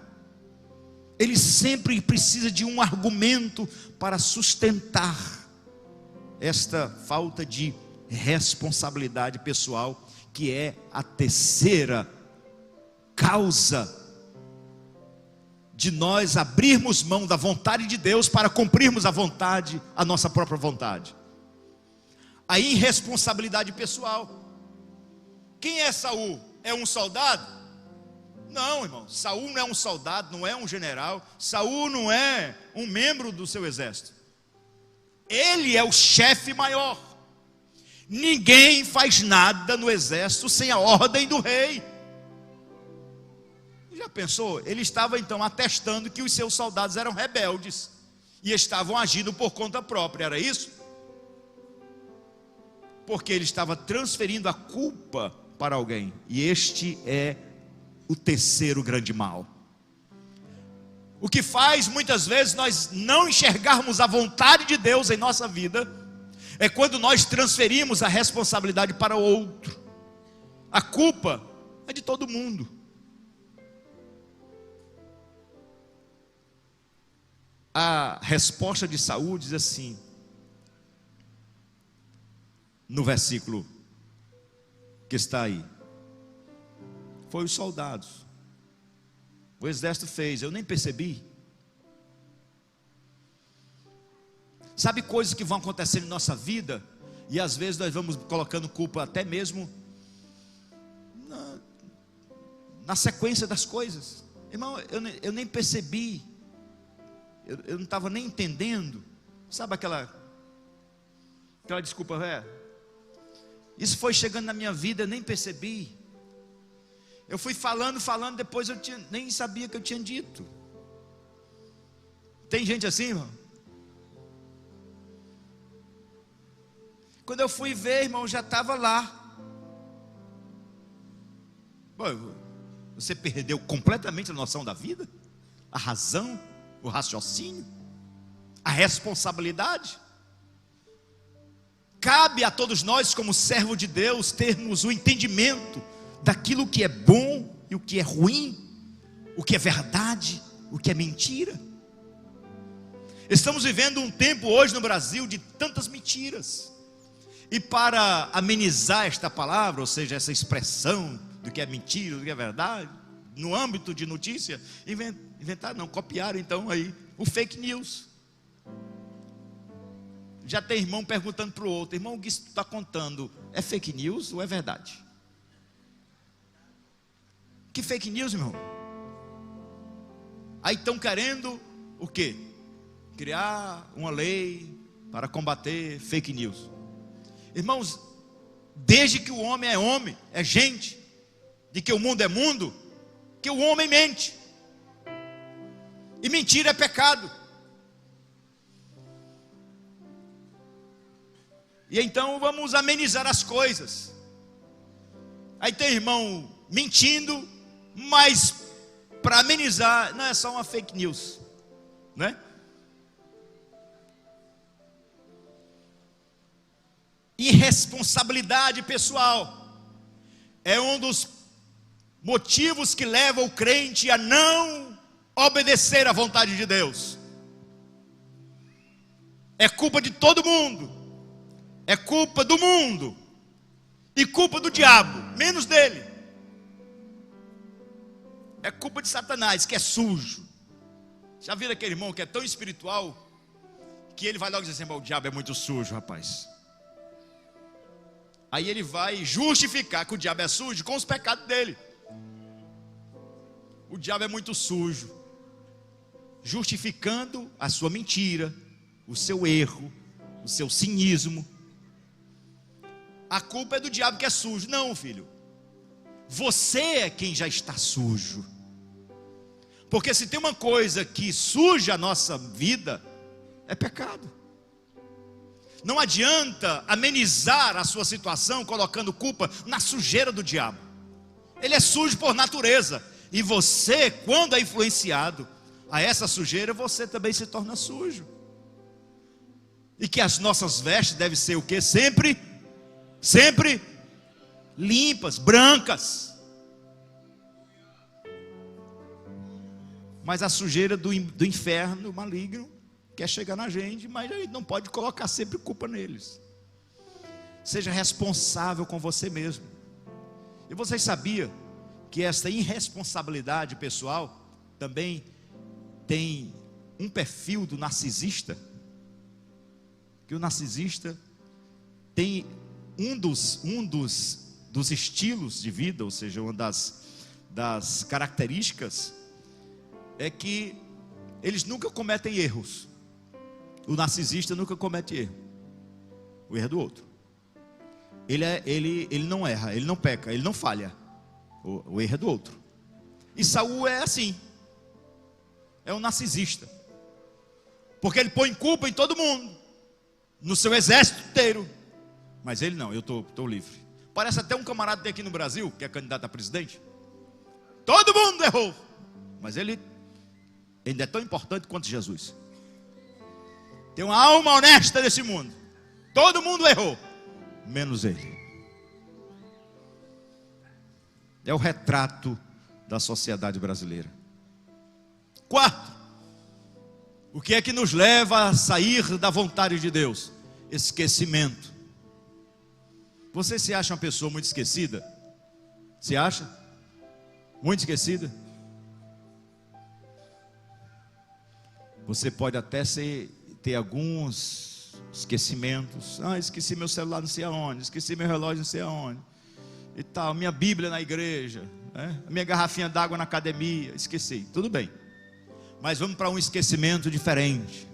ele sempre precisa de um argumento para sustentar esta falta de responsabilidade pessoal, que é a terceira causa de nós abrirmos mão da vontade de Deus para cumprirmos a nossa própria vontade. A irresponsabilidade pessoal. Quem é Saul? É um soldado? Não, irmão, Saul não é um soldado, não é um general. Saul não é um membro do seu exército. Ele é o chefe maior. Ninguém faz nada no exército sem a ordem do rei. Já pensou? Ele estava então atestando que os seus soldados eram rebeldes e estavam agindo por conta própria, era isso? Porque ele estava transferindo a culpa para alguém. E este é o terceiro grande mal. O que faz muitas vezes nós não enxergarmos a vontade de Deus em nossa vida é quando nós transferimos a responsabilidade para o outro. A culpa é de todo mundo. A resposta de Saul diz assim, no versículo que está aí: foi os soldados, o exército fez, eu nem percebi. Sabe coisas que vão acontecendo em nossa vida, e às vezes nós vamos colocando culpa até mesmo na sequência das coisas. Irmão, eu nem percebi, eu não estava nem entendendo. Sabe aquela desculpa, velho? Isso foi chegando na minha vida, eu nem percebi. Eu fui falando, depois eu nem sabia que eu tinha dito. Tem gente assim, irmão? Quando eu fui ver, irmão, já estava lá. Você perdeu completamente a noção da vida, a razão, o raciocínio, a responsabilidade. Cabe a todos nós, como servo de Deus, termos o entendimento daquilo que é bom e o que é ruim, o que é verdade, o que é mentira. Estamos vivendo um tempo hoje no Brasil de tantas mentiras. E para amenizar esta palavra, ou seja, essa expressão do que é mentira, do que é verdade, no âmbito de notícia, copiaram então aí o fake news. Já tem irmão perguntando para o outro: irmão, o que você está contando é fake news ou é verdade? Que fake news, irmão? Aí estão querendo o quê? Criar uma lei para combater fake news. Irmãos, desde que o homem é gente, de que o mundo é mundo, que o homem mente. E mentira é pecado. E então vamos amenizar as coisas. Aí tem irmão mentindo, mas para amenizar, não é só uma fake news, né? Irresponsabilidade pessoal é um dos motivos que leva o crente a não obedecer à vontade de Deus. É culpa de todo mundo, é culpa do mundo e culpa do diabo, menos dele. É culpa de Satanás, que é sujo. Já viram aquele irmão que é tão espiritual que ele vai logo dizer assim: o diabo é muito sujo, rapaz. Aí ele vai justificar que o diabo é sujo com os pecados dele. O diabo é muito sujo, justificando a sua mentira, o seu erro, o seu cinismo. A culpa é do diabo que é sujo. Não, filho. Você é quem já está sujo. Porque se tem uma coisa que suja a nossa vida, é pecado. Não adianta amenizar a sua situação colocando culpa na sujeira do diabo. Ele é sujo por natureza. E você, quando é influenciado a essa sujeira, você também se torna sujo. E que as nossas vestes devem ser o quê? Sempre limpas, brancas. Mas a sujeira do inferno maligno quer chegar na gente, mas a gente não pode colocar sempre culpa neles. Seja responsável com você mesmo. E vocês sabiam que essa irresponsabilidade pessoal também tem um perfil do narcisista? Que o narcisista tem um dos estilos de vida, ou seja, uma das características, é que eles nunca cometem erros. O narcisista nunca comete erro. O erro é do outro. Ele não erra, ele não peca, ele não falha. O erro é do outro. E Saul é assim. É um narcisista. Porque ele põe culpa em todo mundo, no seu exército inteiro. Mas ele não, eu estou livre. Parece até um camarada que tem aqui no Brasil, que é candidato a presidente. Todo mundo errou, mas ele ainda é tão importante quanto Jesus. Tem uma alma honesta nesse mundo. Todo mundo errou, menos ele. É o retrato da sociedade brasileira. Quarto, o que é que nos leva a sair da vontade de Deus? Esquecimento. Você se acha uma pessoa muito esquecida? Se acha? Muito esquecida? Você pode até ter alguns esquecimentos. Esqueci meu celular não sei aonde, esqueci meu relógio não sei aonde e tal, minha Bíblia na igreja, a minha garrafinha d'água na academia, esqueci, tudo bem. Mas vamos para um esquecimento diferente.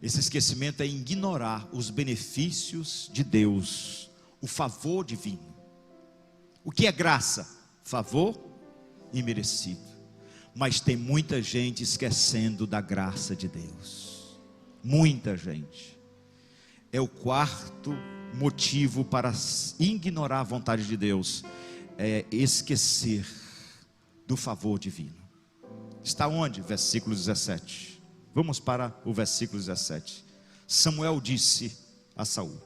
Esse esquecimento é ignorar os benefícios de Deus, o favor divino. O que é graça? Favor imerecido. Mas tem muita gente esquecendo da graça de Deus. Muita gente. É o quarto motivo para ignorar a vontade de Deus. É esquecer do favor divino. Está onde? Versículo 17. Vamos para o versículo 17. Samuel disse a Saul: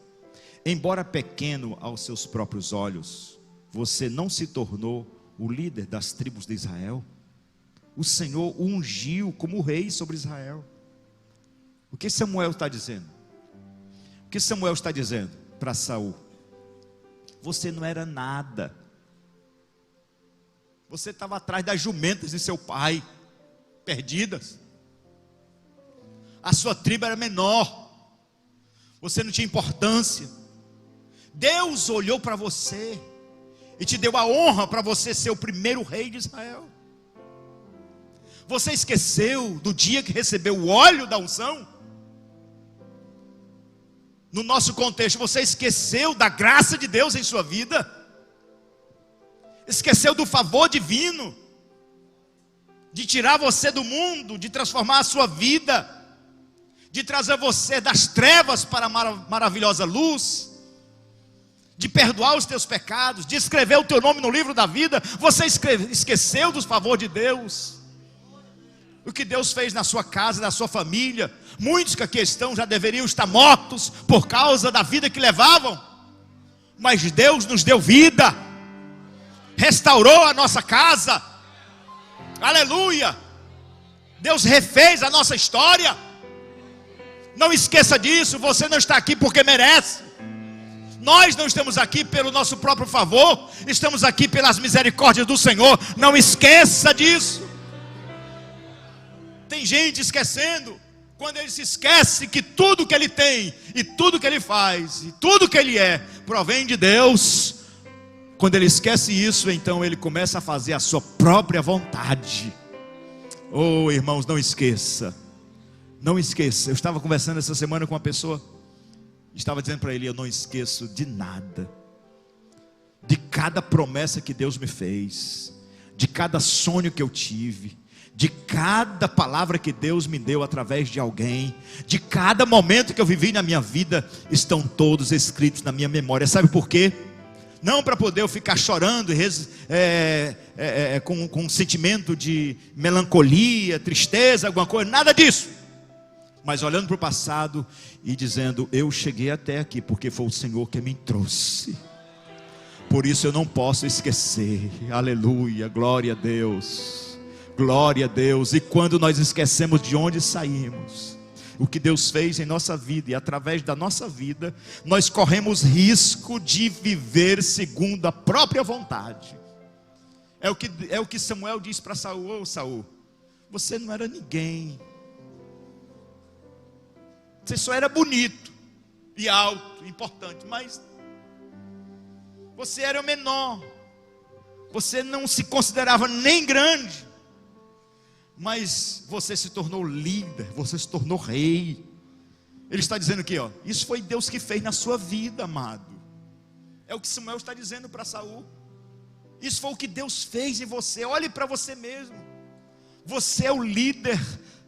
embora pequeno aos seus próprios olhos, você não se tornou o líder das tribos de Israel? O Senhor o ungiu como rei sobre Israel. O que Samuel está dizendo? O que Samuel está dizendo para Saul? Você não era nada. Você estava atrás das jumentas de seu pai, perdidas. A sua tribo era menor. Você não tinha importância. Deus olhou para você e te deu a honra para você ser o primeiro rei de Israel. Você esqueceu do dia que recebeu o óleo da unção? No nosso contexto, você esqueceu da graça de Deus em sua vida? Esqueceu do favor divino de tirar você do mundo, de transformar a sua vida, de trazer você das trevas para a maravilhosa luz, de perdoar os teus pecados, de escrever o teu nome no livro da vida? Você esqueceu dos favores de Deus? O que Deus fez na sua casa, na sua família? Muitos que aqui estão já deveriam estar mortos por causa da vida que levavam, mas Deus nos deu vida, restaurou a nossa casa, aleluia. Deus refez a nossa história. Não esqueça disso. Você não está aqui porque merece. Nós não estamos aqui pelo nosso próprio favor, estamos aqui pelas misericórdias do Senhor. Não esqueça disso. Tem gente esquecendo. Quando ele se esquece que tudo que ele tem, e tudo que ele faz, e tudo que ele é, provém de Deus. Quando ele esquece isso, então ele começa a fazer a sua própria vontade. Oh, irmãos, não esqueça. Não esqueça. Eu estava conversando essa semana com uma pessoa, estava dizendo para ele: eu não esqueço de nada, de cada promessa que Deus me fez, de cada sonho que eu tive, de cada palavra que Deus me deu através de alguém, de cada momento que eu vivi na minha vida, estão todos escritos na minha memória. Sabe por quê? Não para poder eu ficar chorando com um sentimento de melancolia, tristeza, alguma coisa, nada disso. Mas olhando para o passado e dizendo: eu cheguei até aqui porque foi o Senhor que me trouxe. Por isso eu não posso esquecer. Aleluia, glória a Deus. Glória a Deus. E quando nós esquecemos de onde saímos, o que Deus fez em nossa vida, e através da nossa vida, nós corremos risco de viver segundo a própria vontade. É o que Samuel disse para Saul: ô Saul, você não era ninguém, você só era bonito e alto, importante, mas você era o menor, você não se considerava nem grande, mas você se tornou líder, você se tornou rei. Ele está dizendo aqui, ó, isso foi Deus que fez na sua vida, amado. É o que Samuel está dizendo para Saul. Isso foi o que Deus fez em você. Olhe para você mesmo. Você é o líder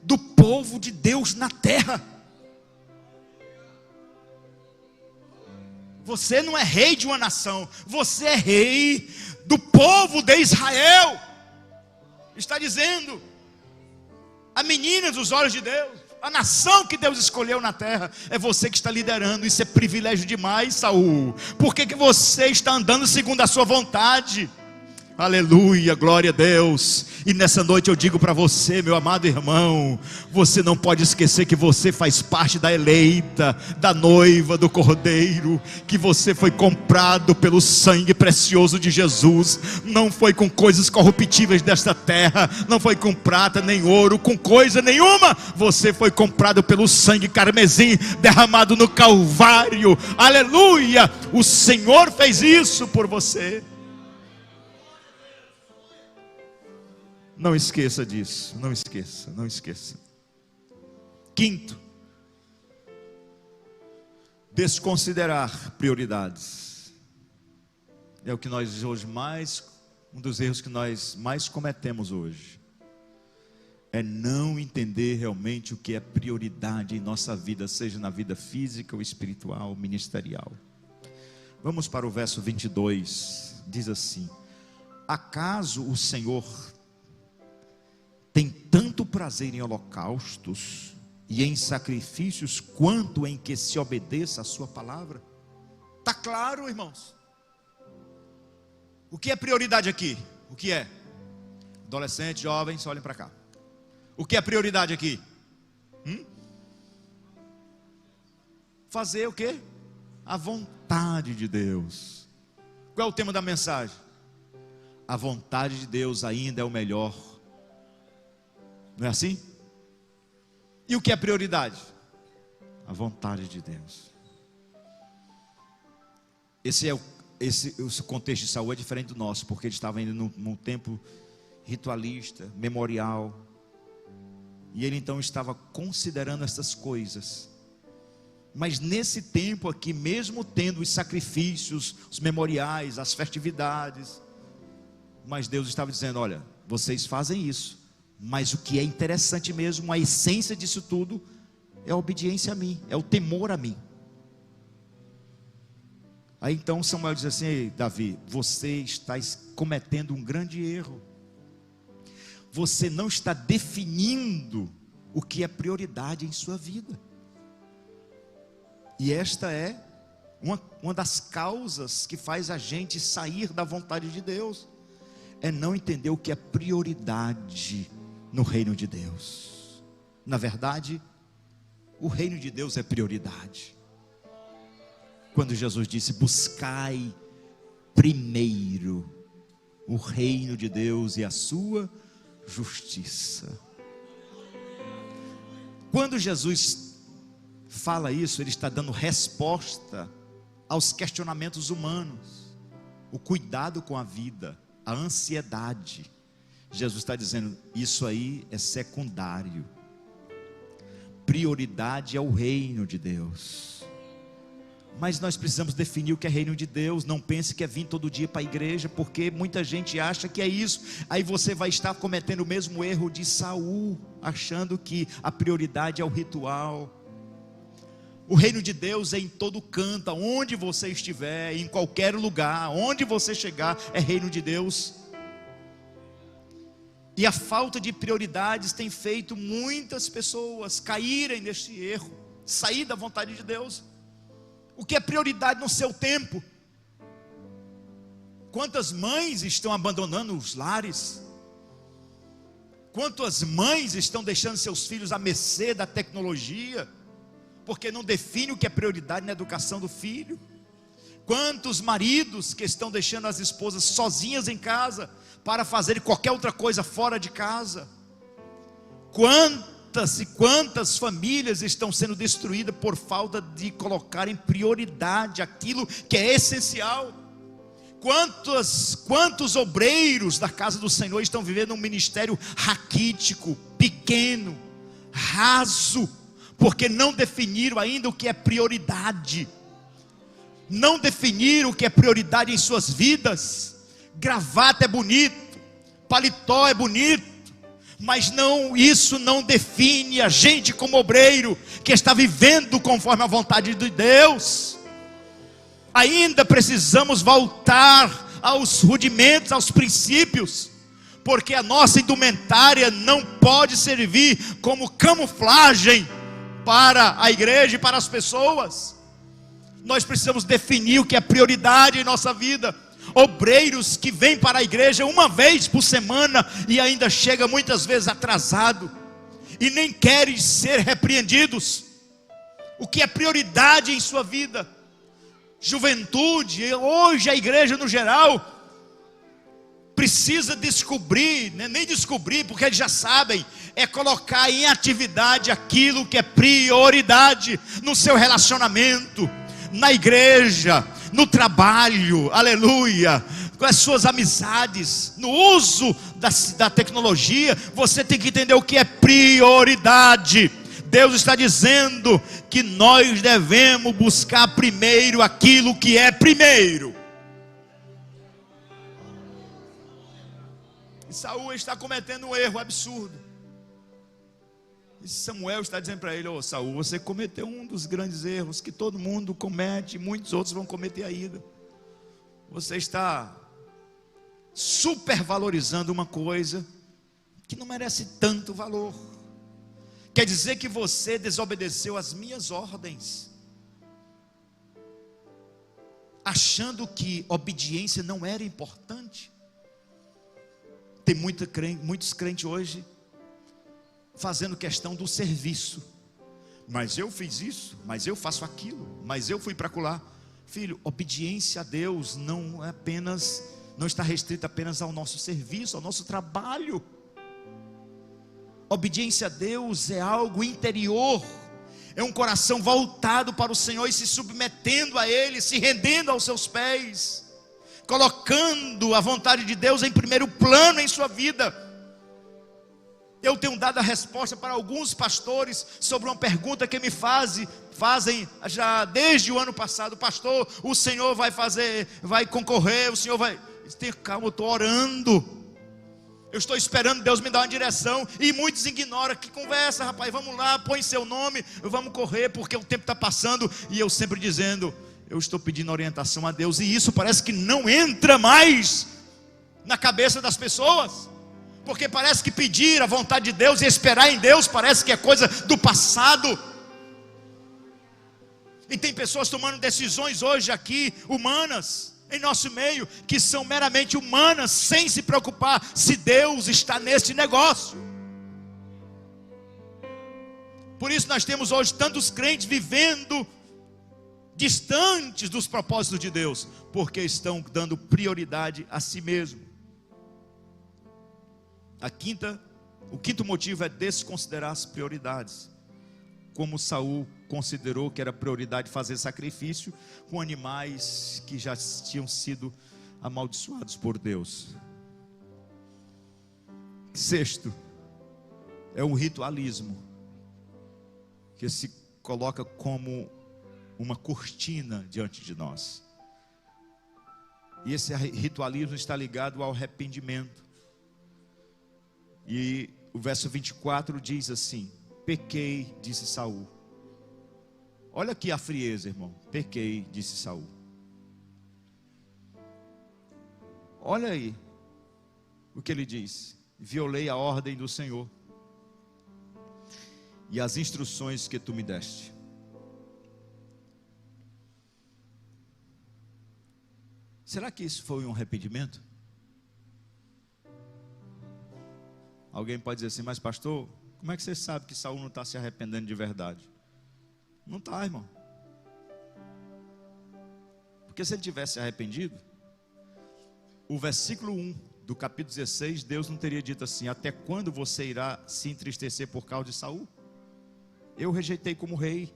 do povo de Deus na terra. Você não é rei de uma nação, você é rei do povo de Israel. Está dizendo: a menina dos olhos de Deus, a nação que Deus escolheu na terra, é você que está liderando. Isso é privilégio demais, Saul. Por que você está andando segundo a sua vontade? Aleluia, glória a Deus. E nessa noite eu digo para você, meu amado irmão, você não pode esquecer que você faz parte da eleita, da noiva do Cordeiro, que você foi comprado pelo sangue precioso de Jesus. Não foi com coisas corruptíveis desta terra, não foi com prata nem ouro, com coisa nenhuma. Você foi comprado pelo sangue carmesim derramado no Calvário. Aleluia, o Senhor fez isso por você. Não esqueça disso, não esqueça, não esqueça. Quinto, desconsiderar prioridades. É o que nós hoje um dos erros que nós mais cometemos hoje. É não entender realmente o que é prioridade em nossa vida, seja na vida física ou espiritual, ministerial. Vamos para o verso 22, diz assim: acaso o Senhor tem tanto prazer em holocaustos e em sacrifícios, quanto em que se obedeça a sua palavra? Está claro, irmãos? O que é prioridade aqui? O que é? Adolescentes, jovens, olhem para cá. O que é prioridade aqui? Fazer o quê? A vontade de Deus. Qual é o tema da mensagem? A vontade de Deus ainda é o melhor. Não é assim? E o que é prioridade? A vontade de Deus. Esse contexto de Saul é diferente do nosso, porque ele estava ainda num tempo ritualista, memorial. E ele então estava considerando essas coisas. Mas nesse tempo aqui, mesmo tendo os sacrifícios, os memoriais, as festividades, mas Deus estava dizendo: olha, vocês fazem isso, mas o que é interessante mesmo, a essência disso tudo, é a obediência a mim, é o temor a mim. Aí então Samuel diz assim: ei, Davi, você está cometendo um grande erro. Você não está definindo o que é prioridade em sua vida. E esta é uma das causas que faz a gente sair da vontade de Deus. É não entender o que é prioridade no reino de Deus. Na verdade, o reino de Deus é prioridade. Quando Jesus disse: buscai primeiro o reino de Deus e a sua justiça. Quando Jesus fala isso, ele está dando resposta aos questionamentos humanos, o cuidado com a vida, a ansiedade. Jesus está dizendo: isso aí é secundário. prioridade é o reino de Deus. Mas nós precisamos definir o que é reino de Deus. Não pense que é vir todo dia para a igreja, porque muita gente acha que é isso. Aí você vai estar cometendo o mesmo erro de Saul, achando que a prioridade é o ritual. O reino de Deus é em todo canto, onde você estiver, em qualquer lugar, onde você chegar, é reino de Deus. E a falta de prioridades tem feito muitas pessoas caírem neste erro, sair da vontade de Deus. O que é prioridade no seu tempo? Quantas mães estão abandonando os lares? Quantas mães estão deixando seus filhos à mercê da tecnologia, porque não define o que é prioridade na educação do filho? Quantos maridos que estão deixando as esposas sozinhas em casa, para fazer qualquer outra coisa fora de casa? Quantas e quantas famílias estão sendo destruídas por falta de colocar em prioridade aquilo que é essencial? Quantos obreiros da casa do Senhor estão vivendo um ministério raquítico, pequeno, raso, porque não definiram ainda o que é prioridade, não definiram o que é prioridade em suas vidas. Gravata é bonito, paletó é bonito, mas isso não define a gente como obreiro que está vivendo conforme a vontade de Deus. Ainda precisamos voltar aos rudimentos, aos princípios, porque a nossa indumentária não pode servir como camuflagem para a igreja e para as pessoas. Nós precisamos definir o que é prioridade em nossa vida. Obreiros que vêm para a igreja uma vez por semana e ainda chega muitas vezes atrasado, e nem querem ser repreendidos. O que é prioridade em sua vida? Juventude, hoje a igreja no geral precisa descobrir, nem descobrir, porque eles já sabem, é colocar em atividade aquilo que é prioridade no seu relacionamento, na igreja, no trabalho, aleluia, com as suas amizades, no uso da tecnologia. Você tem que entender o que é prioridade. Deus está dizendo que nós devemos buscar primeiro aquilo que é primeiro. E Saul está cometendo um erro absurdo. E Samuel está dizendo para ele: Saul, você cometeu um dos grandes erros que todo mundo comete, e muitos outros vão cometer ainda. Você está supervalorizando uma coisa que não merece tanto valor. Quer dizer que você desobedeceu às minhas ordens, achando que obediência não era importante. Tem muitos crentes hoje fazendo questão do serviço. Mas eu fiz isso, mas eu faço aquilo, mas eu fui para acolá. Filho, obediência a Deus não está restrita apenas ao nosso serviço, ao nosso trabalho. Obediência a Deus é algo interior, é um coração voltado para o Senhor e se submetendo a Ele, se rendendo aos seus pés, colocando a vontade de Deus em primeiro plano em sua vida. Eu tenho dado a resposta para alguns pastores sobre uma pergunta que me fazem já desde o ano passado: pastor, o senhor vai concorrer, o senhor vai... Tenha calma, eu estou orando, eu estou esperando Deus me dar uma direção, e muitos ignoram. Que conversa, rapaz, vamos lá, põe seu nome, vamos correr, porque o tempo está passando. E eu sempre dizendo, eu estou pedindo orientação a Deus, e isso parece que não entra mais na cabeça das pessoas, porque parece que pedir a vontade de Deus e esperar em Deus parece que é coisa do passado. E tem pessoas tomando decisões hoje aqui, humanas, em nosso meio, que são meramente humanas, sem se preocupar se Deus está nesse negócio. Por isso nós temos hoje tantos crentes vivendo distantes dos propósitos de Deus, porque estão dando prioridade a si mesmo. O quinto motivo é desconsiderar as prioridades, como Saul considerou que era prioridade fazer sacrifício com animais que já tinham sido amaldiçoados por Deus. Sexto, é o ritualismo. que se coloca como uma cortina diante de nós. E esse ritualismo está ligado ao arrependimento. E o verso 24 diz assim: pequei, disse Saul. Olha aqui a frieza, irmão. Pequei, disse Saul. Olha aí o que ele diz: violei a ordem do Senhor e as instruções que tu me deste. Será que isso foi um arrependimento? Alguém pode dizer assim: mas pastor, como é que você sabe que Saul não está se arrependendo de verdade? Não está, irmão. Porque se ele tivesse arrependido, o versículo 1 do capítulo 16, Deus não teria dito assim: até quando você irá se entristecer por causa de Saul? Eu rejeitei como rei.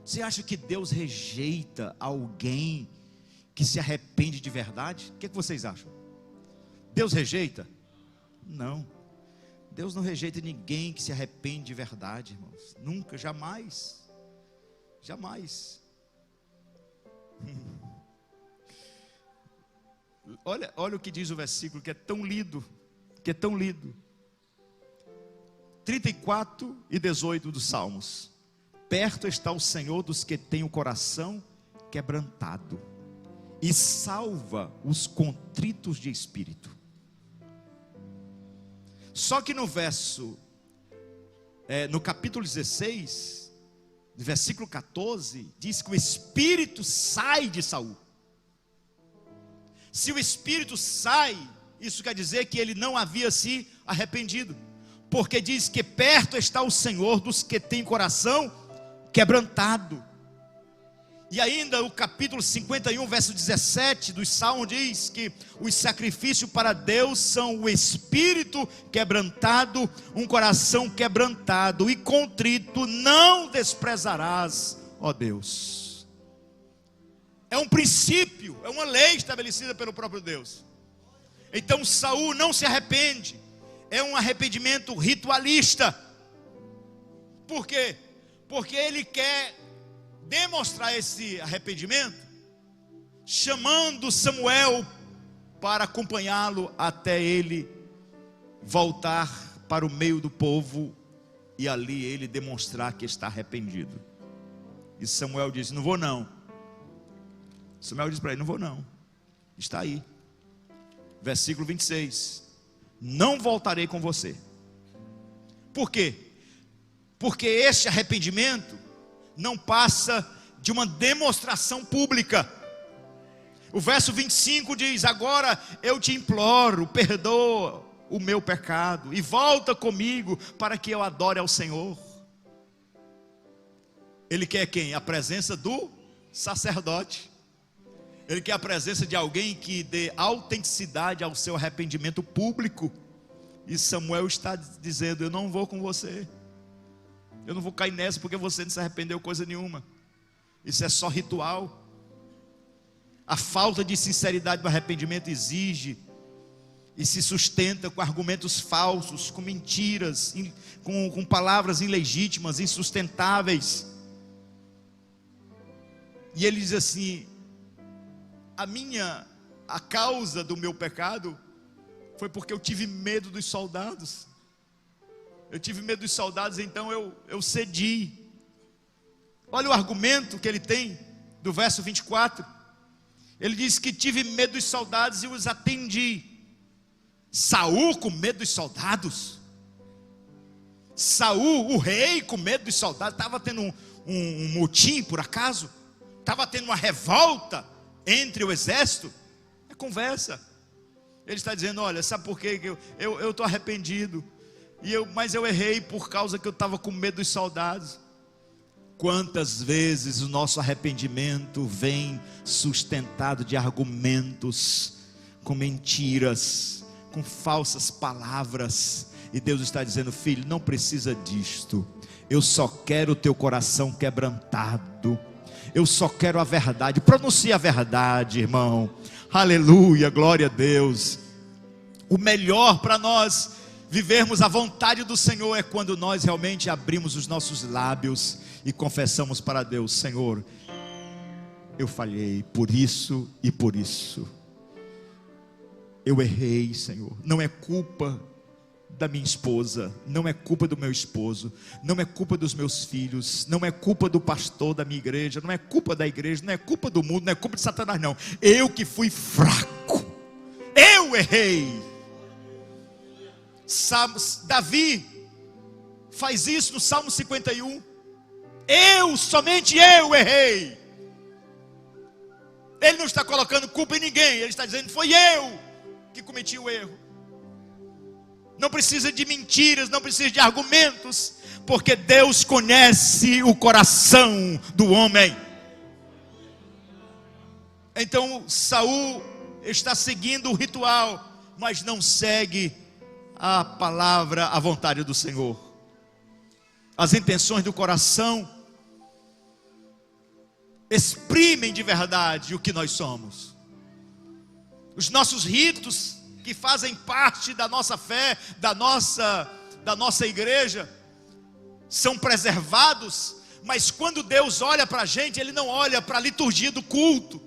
Você acha que Deus rejeita alguém que se arrepende de verdade? O que vocês acham? Deus rejeita? Não. Deus não rejeita ninguém que se arrepende de verdade, irmãos. Nunca, jamais. Jamais. Olha o que diz o versículo, que é tão lido. 34 e 18 dos Salmos. Perto está o Senhor dos que têm o coração quebrantado, e salva os contritos de espírito. Só que no capítulo 16, no versículo 14, diz que o espírito sai de Saul. Se o espírito sai, isso quer dizer que ele não havia se arrependido, porque diz que perto está o Senhor dos que têm coração quebrantado. E ainda o capítulo 51, verso 17 dos Salmos diz que os sacrifícios para Deus são o espírito quebrantado, um coração quebrantado e contrito não desprezarás, ó Deus. É um princípio, é uma lei estabelecida pelo próprio Deus. Então Saul não se arrepende, é um arrependimento ritualista. Por quê? Porque ele quer demonstrar esse arrependimento, chamando Samuel para acompanhá-lo até ele voltar para o meio do povo e ali ele demonstrar que está arrependido. E Samuel diz: não vou não. Samuel diz para ele: não vou não, está aí. Versículo 26: não voltarei com você. Por quê? Porque este arrependimento não passa de uma demonstração pública. O verso 25 diz: agora eu te imploro, perdoa o meu pecado e volta comigo para que eu adore ao Senhor. Ele quer quem? A presença do sacerdote. Ele quer a presença de alguém que dê autenticidade ao seu arrependimento público. E Samuel está dizendo: eu não vou com você. Eu não vou cair nessa porque você não se arrependeu coisa nenhuma. Isso é só ritual. A falta de sinceridade do arrependimento exige e se sustenta com argumentos falsos, com mentiras, com palavras ilegítimas, insustentáveis. E ele diz assim: a causa do meu pecado foi porque eu tive medo dos soldados. Eu tive medo dos soldados, então eu cedi. Olha o argumento que ele tem do verso 24. Ele diz que tive medo dos soldados e os atendi. Saul com medo dos soldados? Saul, o rei, com medo dos soldados? Estava tendo um motim por acaso? Estava tendo uma revolta entre o exército? É conversa. Ele está dizendo: olha, sabe por quê? Eu estou arrependido. Mas eu errei por causa que eu estava com medo dos soldados. Quantas vezes o nosso arrependimento vem sustentado de argumentos, com mentiras, com falsas palavras. E Deus está dizendo: filho, não precisa disto. Eu só quero o teu coração quebrantado. Eu só quero a verdade. Pronuncie a verdade, irmão. Aleluia, glória a Deus. O melhor para nós Vivermos a vontade do Senhor é quando nós realmente abrimos os nossos lábios e confessamos para Deus: Senhor, eu falhei por isso e por isso. Eu errei, Senhor. Não é culpa da minha esposa, não é culpa do meu esposo, não é culpa dos meus filhos, não é culpa do pastor da minha igreja, não é culpa da igreja, não é culpa do mundo, não é culpa de Satanás, não. Eu que fui fraco, eu errei. Davi faz isso no Salmo 51. Somente eu errei. Ele não está colocando culpa em ninguém, ele está dizendo: foi eu que cometi o erro. Não precisa de mentiras, não precisa de argumentos, porque Deus conhece o coração do homem. Então Saul está seguindo o ritual, mas não segue a palavra, a vontade do Senhor. As intenções do coração exprimem de verdade o que nós somos. Os nossos ritos, que fazem parte da nossa fé, da nossa igreja, são preservados, mas quando Deus olha para a gente, Ele não olha para a liturgia do culto.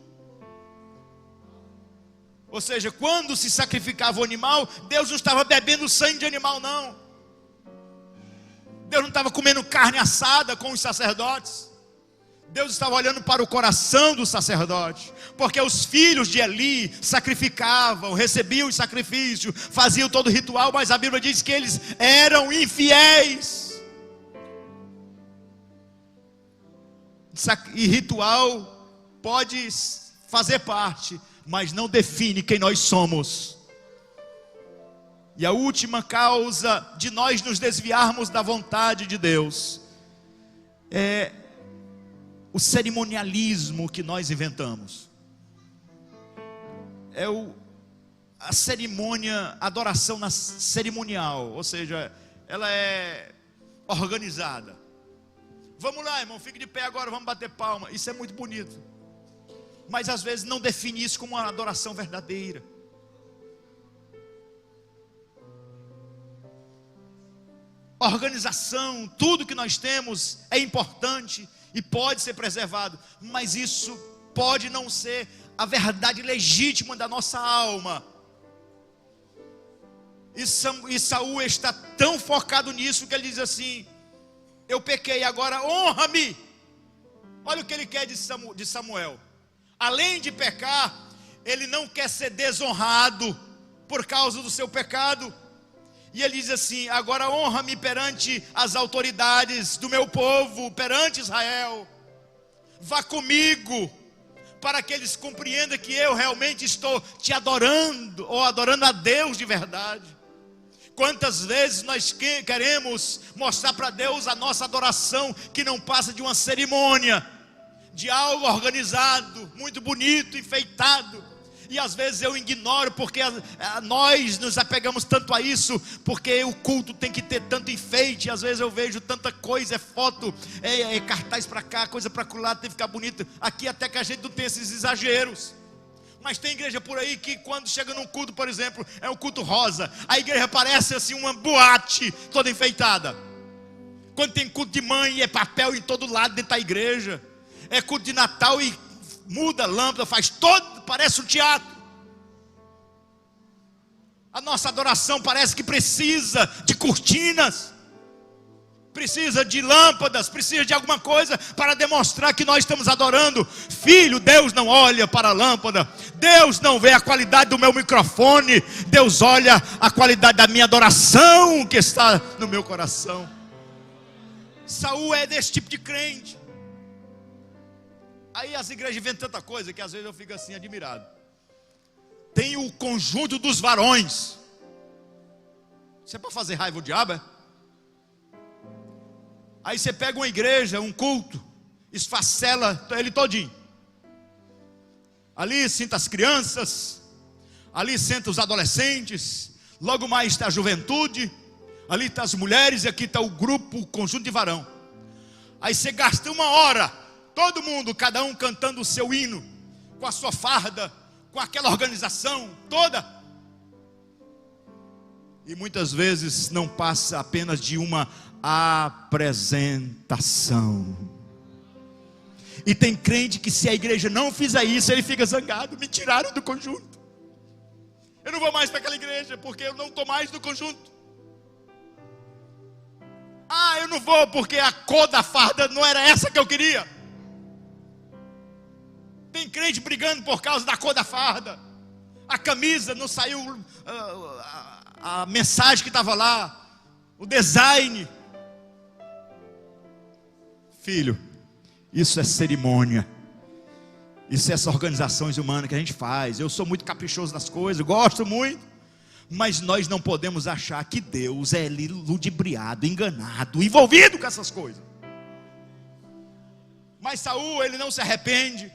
Ou seja, quando se sacrificava o animal, Deus não estava bebendo sangue de animal, não. Deus não estava comendo carne assada com os sacerdotes. Deus estava olhando para o coração do sacerdote, porque os filhos de Eli sacrificavam, recebiam o sacrifício, faziam todo o ritual, mas a Bíblia diz que eles eram infiéis. E ritual pode fazer parte, mas não define quem nós somos. E a última causa de nós nos desviarmos da vontade de Deus é o cerimonialismo que nós inventamos. É a cerimônia, a adoração cerimonial, ou seja, ela é organizada. Vamos lá, irmão, fique de pé agora, vamos bater palma. Isso é muito bonito, mas às vezes não define isso como uma adoração verdadeira. Organização, tudo que nós temos é importante e pode ser preservado, mas isso pode não ser a verdade legítima da nossa alma. E Saul está tão focado nisso que ele diz assim: eu pequei, agora honra-me. Olha o que ele quer de Samuel. Além de pecar, ele não quer ser desonrado por causa do seu pecado. E ele diz assim: agora honra-me perante as autoridades do meu povo, perante Israel. Vá comigo, para que eles compreendam que eu realmente estou te adorando, ou adorando a Deus de verdade. Quantas vezes nós queremos mostrar para Deus a nossa adoração, que não passa de uma cerimônia, de algo organizado, muito bonito, enfeitado. E às vezes eu ignoro, porque nós nos apegamos tanto a isso, porque o culto tem que ter tanto enfeite. Às vezes eu vejo tanta coisa, é foto, é cartaz para cá, coisa para lá, tem que ficar bonito. Aqui até que a gente não tem esses exageros. Mas tem igreja por aí que quando chega num culto, por exemplo, é um culto rosa, a igreja parece assim uma boate toda enfeitada. Quando tem culto de mãe, é papel em todo lado dentro da igreja. É culto de Natal e muda a lâmpada, faz todo, parece um teatro. A nossa adoração parece que precisa de cortinas, precisa de lâmpadas, precisa de alguma coisa para demonstrar que nós estamos adorando. Filho, Deus não olha para a lâmpada, Deus não vê a qualidade do meu microfone, Deus olha a qualidade da minha adoração que está no meu coração. Saul é desse tipo de crente. Aí as igrejas inventam tanta coisa que às vezes eu fico assim admirado. Tem o conjunto dos varões. Isso é para fazer raiva o diabo, é? Aí você pega uma igreja, um culto, esfacela ele todinho. Ali senta as crianças, ali senta os adolescentes, logo mais está a juventude, ali está as mulheres e aqui está o grupo, o conjunto de varão. Aí você gasta uma hora, todo mundo, cada um cantando o seu hino, com a sua farda, com aquela organização toda. E muitas vezes não passa apenas de uma apresentação. E tem crente que, se a igreja não fizer isso, ele fica zangado. Me tiraram do conjunto. Eu não vou mais para aquela igreja porque eu não estou mais no conjunto. Ah, eu não vou porque a cor da farda não era essa que eu queria. Tem crente brigando por causa da cor da farda. A camisa não saiu, a mensagem que estava lá, o design. Filho, isso é cerimônia. Isso é essas organizações humanas que a gente faz. Eu sou muito caprichoso nas coisas, gosto muito. Mas nós não podemos achar que Deus é ludibriado, enganado, envolvido com essas coisas. Mas Saul, ele não se arrepende.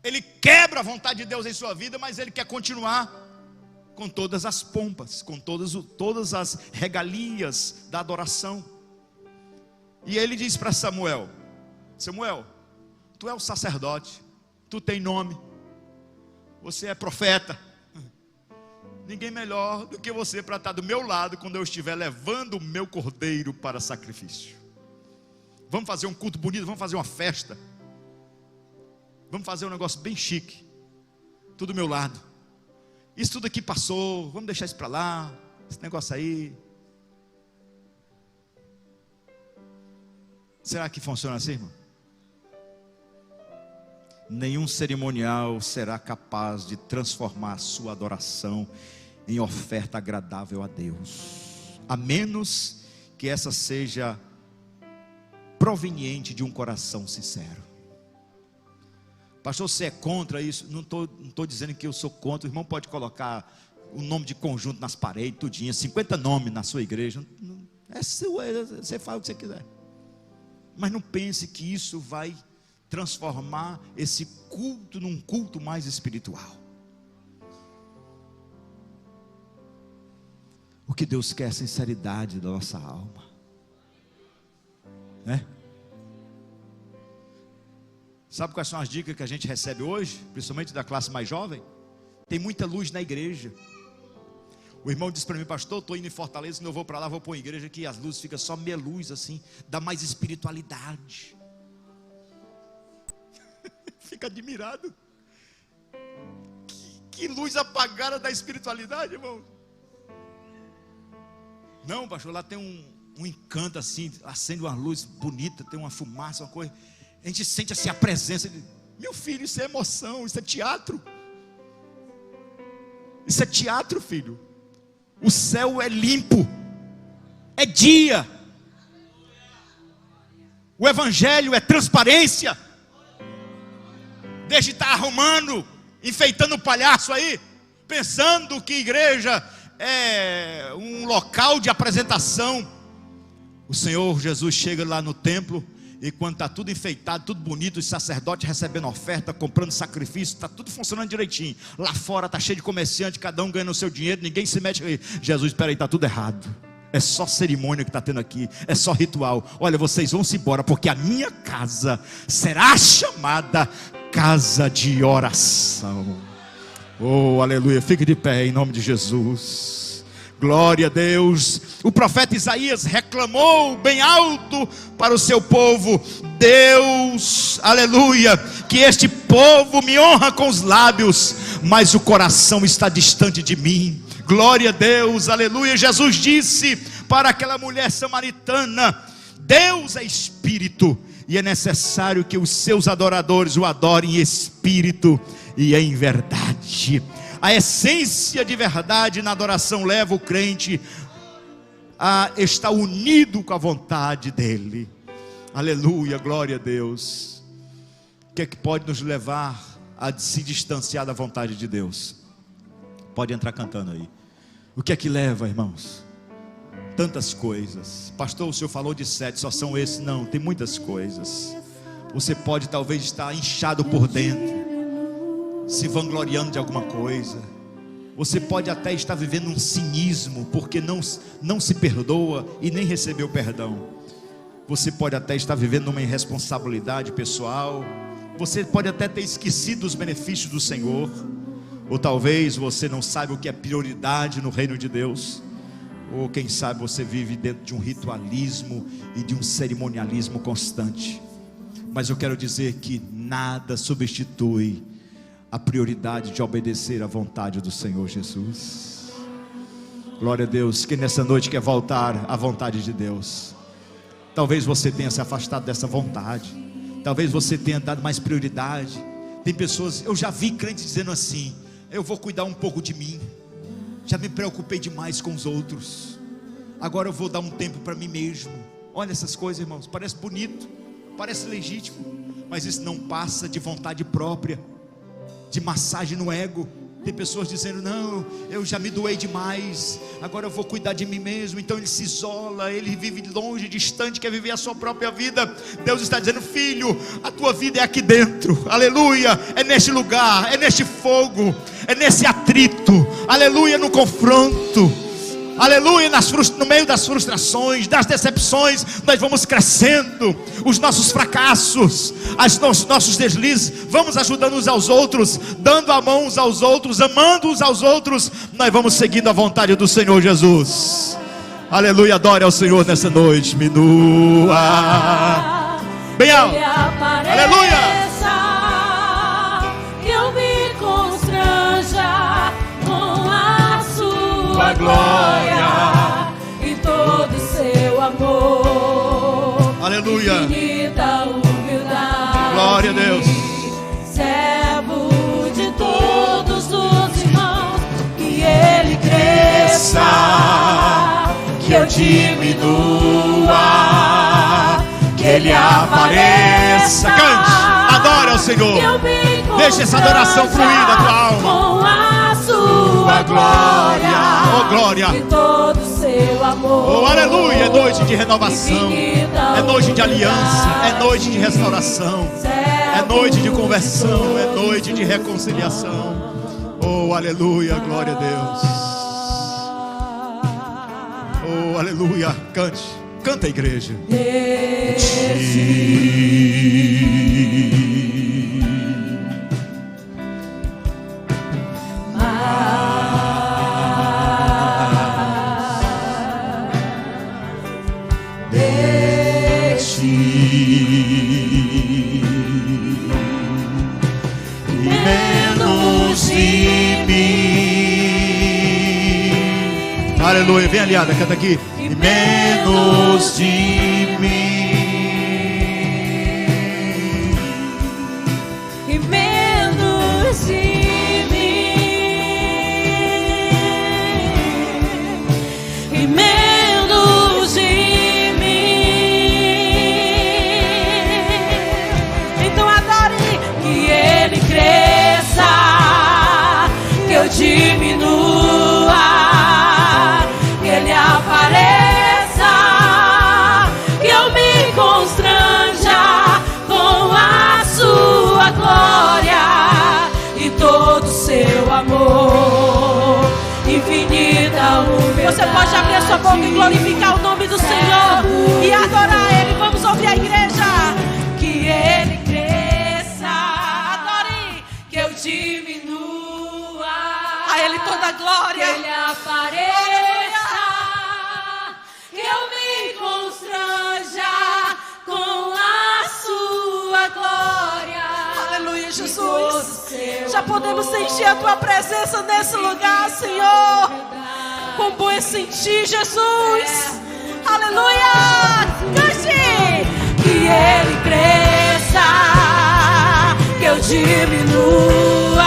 Ele quebra a vontade de Deus em sua vida, mas ele quer continuar com todas as pompas, com todas as regalias da adoração. E ele diz para Samuel: Samuel, tu é o sacerdote, tu tem nome, você é profeta. Ninguém melhor do que você para estar do meu lado quando eu estiver levando o meu cordeiro para sacrifício. Vamos fazer um culto bonito, vamos fazer uma festa. Vamos fazer um negócio bem chique. Tudo do meu lado. Isso tudo aqui passou, vamos deixar isso para lá. Esse negócio aí. Será que funciona assim, irmão? Nenhum cerimonial será capaz de transformar a sua adoração em oferta agradável a Deus, a menos que essa seja proveniente de um coração sincero. Pastor, você é contra isso? Não estou dizendo que eu sou contra. O irmão pode colocar o nome de conjunto nas paredes, tudinho, 50 nomes na sua igreja. É seu, você faz o que você quiser. Mas não pense que isso vai transformar esse culto num culto mais espiritual. O que Deus quer é a sinceridade da nossa alma, né? Sabe quais são as dicas que a gente recebe hoje, principalmente da classe mais jovem? Tem muita luz na igreja. O irmão disse para mim: pastor, estou indo em Fortaleza, quando eu vou para lá, vou para uma igreja que as luzes ficam só meia luz assim, dá mais espiritualidade. Fica admirado. Que luz apagada da espiritualidade, irmão. Não, pastor, lá tem um encanto assim, acende uma luz bonita, tem uma fumaça, uma coisa. A gente sente assim a presença de... Meu filho, isso é emoção, isso é teatro. Isso é teatro, filho. O céu é limpo, é dia. O evangelho é transparência. Deixa de estar arrumando, enfeitando o palhaço aí, pensando que igreja é um local de apresentação. O Senhor Jesus chega lá no templo, e quando está tudo enfeitado, tudo bonito, os sacerdotes recebendo oferta, comprando sacrifício, está tudo funcionando direitinho. Lá fora está cheio de comerciante, cada um ganhando o seu dinheiro, ninguém se mete aí. Jesus, espera aí, está tudo errado. É só cerimônia que está tendo aqui, é só ritual. Olha, vocês vão-se embora, porque a minha casa será chamada casa de oração. Oh, aleluia, fique de pé em nome de Jesus. Glória a Deus. O profeta Isaías reclamou bem alto para o seu povo: Deus, aleluia, que este povo me honra com os lábios, mas o coração está distante de mim. Glória a Deus, aleluia. Jesus disse para aquela mulher samaritana: Deus é espírito, e é necessário que os seus adoradores o adorem em espírito e em verdade. A essência de verdade na adoração leva o crente a estar unido com a vontade dele. Aleluia, glória a Deus. O que é que pode nos levar a se distanciar da vontade de Deus? Pode entrar cantando aí. O que é que leva, irmãos? Tantas coisas. Pastor, o senhor falou de 7, só são esses? Não, tem muitas coisas. Você pode talvez estar inchado por dentro, se vangloriando de alguma coisa. Você pode até estar vivendo um cinismo, porque não se perdoa e nem recebeu perdão. Você pode até estar vivendo uma irresponsabilidade pessoal. Você pode até ter esquecido os benefícios do Senhor. Ou talvez você não saiba o que é prioridade no reino de Deus. Ou quem sabe você vive dentro de um ritualismo e de um cerimonialismo constante. Mas eu quero dizer que nada substitui a prioridade de obedecer à vontade do Senhor Jesus. Glória a Deus. Quem nessa noite quer voltar à vontade de Deus? Talvez você tenha se afastado dessa vontade. Talvez você tenha dado mais prioridade. Tem pessoas, eu já vi crentes dizendo assim: eu vou cuidar um pouco de mim. Já me preocupei demais com os outros. Agora eu vou dar um tempo para mim mesmo. Olha essas coisas, irmãos. Parece bonito, parece legítimo, mas isso não passa de vontade própria, de massagem no ego. Tem pessoas dizendo: não, eu já me doei demais, agora eu vou cuidar de mim mesmo. Então ele se isola, ele vive longe, distante, quer viver a sua própria vida. Deus está dizendo: filho, a tua vida é aqui dentro, aleluia, é neste lugar, é neste fogo, é nesse atrito, aleluia, no confronto, aleluia, no meio das frustrações, das decepções, nós vamos crescendo. Os nossos fracassos, os nossos deslizes, vamos ajudando uns aos outros, dando a mão uns aos outros, amando uns aos outros. Nós vamos seguindo a vontade do Senhor Jesus. Aleluia, adore ao Senhor nessa noite. Minua bem alto, aleluia.
Que eu me constranja com a sua glória e todo seu amor.
Aleluia.
Infinita humildade.
Glória a Deus.
Servo de todos os irmãos, que ele cresça, que eu diminua, que ele apareça.
Cante, adore ao Senhor. Deixa essa adoração fluir da tua alma.
Com a sua glória,
oh glória,
e todo seu amor.
Oh aleluia, é noite de renovação, é noite de aliança, é noite de restauração, é noite de conversão, é noite de reconciliação. Oh aleluia, glória a Deus. Oh aleluia, cante, canta a igreja. Aleluia, vem aliada, canta aqui. E menos de mim,
e menos de mim, e menos de mim. Então adore, que ele cresça, que eu diminua, ele apareça, que eu me constranja com a sua glória e todo seu amor. Infinita humildade. Você pode abrir a sua boca e glorificar o nome do Senhor e adorar Ele. Vamos ouvir a igreja. Que Ele cresça, adore, que eu diminua, a Ele toda a glória, que Ele apareça, que eu me constranja com a sua glória. Aleluia, Jesus. Já podemos sentir a tua presença nesse lugar, Senhor. Como bom é sentir, Jesus. Aleluia. Cante. Que ele cresça, que eu diminua,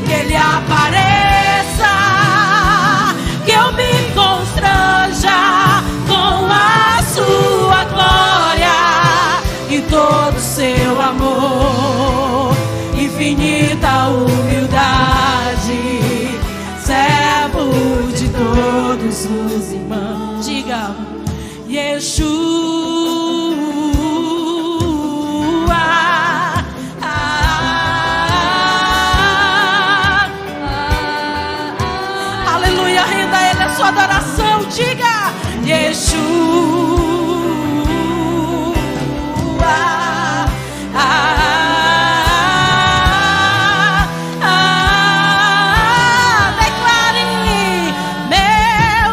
que ele apareça, que eu me constranja com a sua glória e todo seu amor. Infinita humildade, servo de todos os irmãos. Diga, Yeshua. Aleluia, renda a Ele a sua adoração. Diga, Yeshua. Declare, meu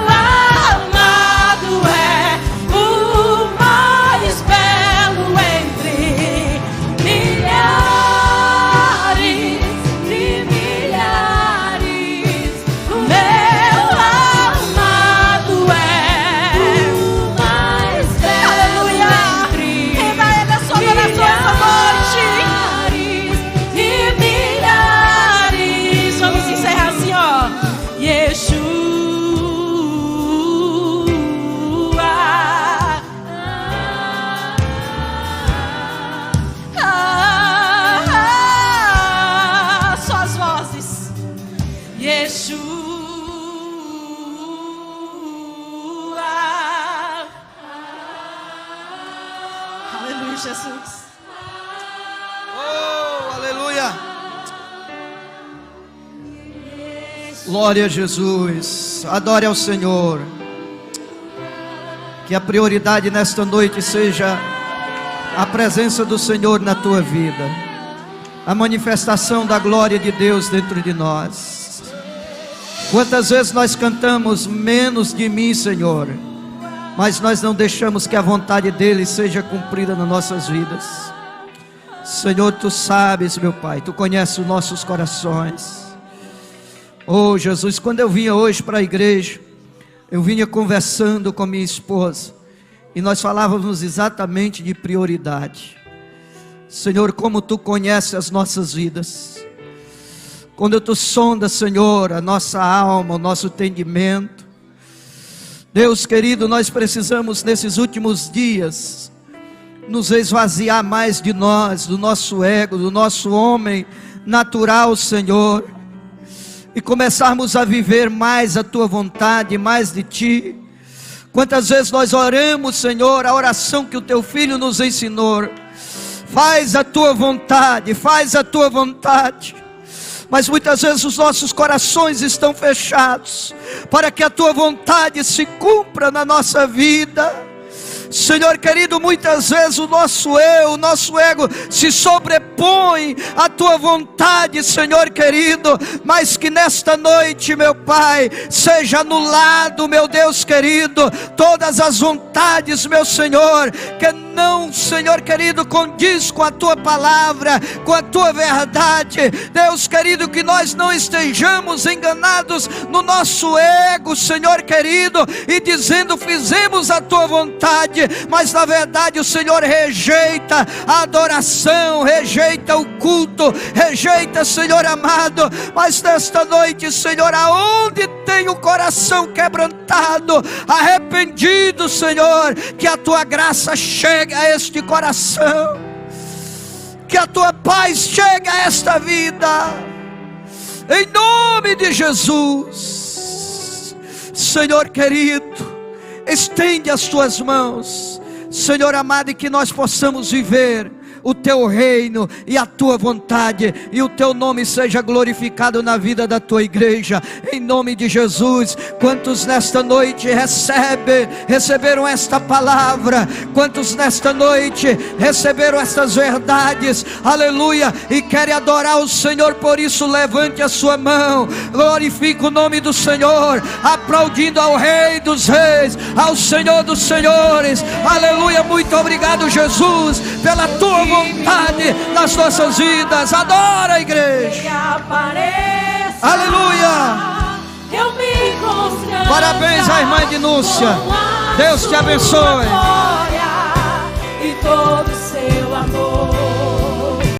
Yeshua. Aleluia, Jesus.
Oh, aleluia. Glória a Jesus. Adore ao Senhor. Que a prioridade nesta noite seja a presença do Senhor na tua vida, a manifestação da glória de Deus dentro de nós. Quantas vezes nós cantamos menos de mim, Senhor, mas nós não deixamos que a vontade dele seja cumprida nas nossas vidas. Senhor, tu sabes, meu Pai, tu conheces os nossos corações. Oh Jesus, quando eu vinha hoje para a igreja, eu vinha conversando com minha esposa, e nós falávamos exatamente de prioridade. Senhor, como tu conheces as nossas vidas, quando tu sondas, Senhor, a nossa alma, o nosso entendimento. Deus querido, nós precisamos nesses últimos dias nos esvaziar mais de nós, do nosso ego, do nosso homem natural, Senhor, e começarmos a viver mais a tua vontade, mais de ti. Quantas vezes nós oramos, Senhor, a oração que o teu filho nos ensinou: faz a tua vontade, faz a tua vontade. Mas muitas vezes os nossos corações estão fechados para que a tua vontade se cumpra na nossa vida. Senhor querido, muitas vezes o nosso eu, o nosso ego se sobrepõe à tua vontade, Senhor querido, mas que nesta noite, meu Pai, seja anulado, meu Deus querido, todas as vontades, meu Senhor, que não, Senhor querido, condiz com a tua palavra, com a tua verdade. Deus querido, que nós não estejamos enganados no nosso ego, Senhor querido, e dizendo fizemos a tua vontade, mas na verdade o Senhor rejeita a adoração, rejeita o culto, rejeita, Senhor amado. Mas nesta noite, Senhor, aonde tem o coração quebrantado, arrependido, Senhor, que a tua graça chegue a este coração, que a tua paz chegue a esta vida, em nome de Jesus. Senhor querido, estende as tuas mãos, Senhor amado, e que nós possamos viver o teu reino e a tua vontade, e o teu nome seja glorificado na vida da tua igreja, em nome de Jesus. Quantos nesta noite receberam esta palavra, quantos nesta noite receberam estas verdades, aleluia, e querem adorar o Senhor, por isso levante a sua mão, glorifique o nome do Senhor, aplaudindo ao Rei dos Reis, ao Senhor dos Senhores, aleluia. Muito obrigado, Jesus, pela tua vontade nas nossas vidas. Adora a igreja. Aleluia. Parabéns à irmã Dinúcia. Deus te abençoe.
E todo seu amor.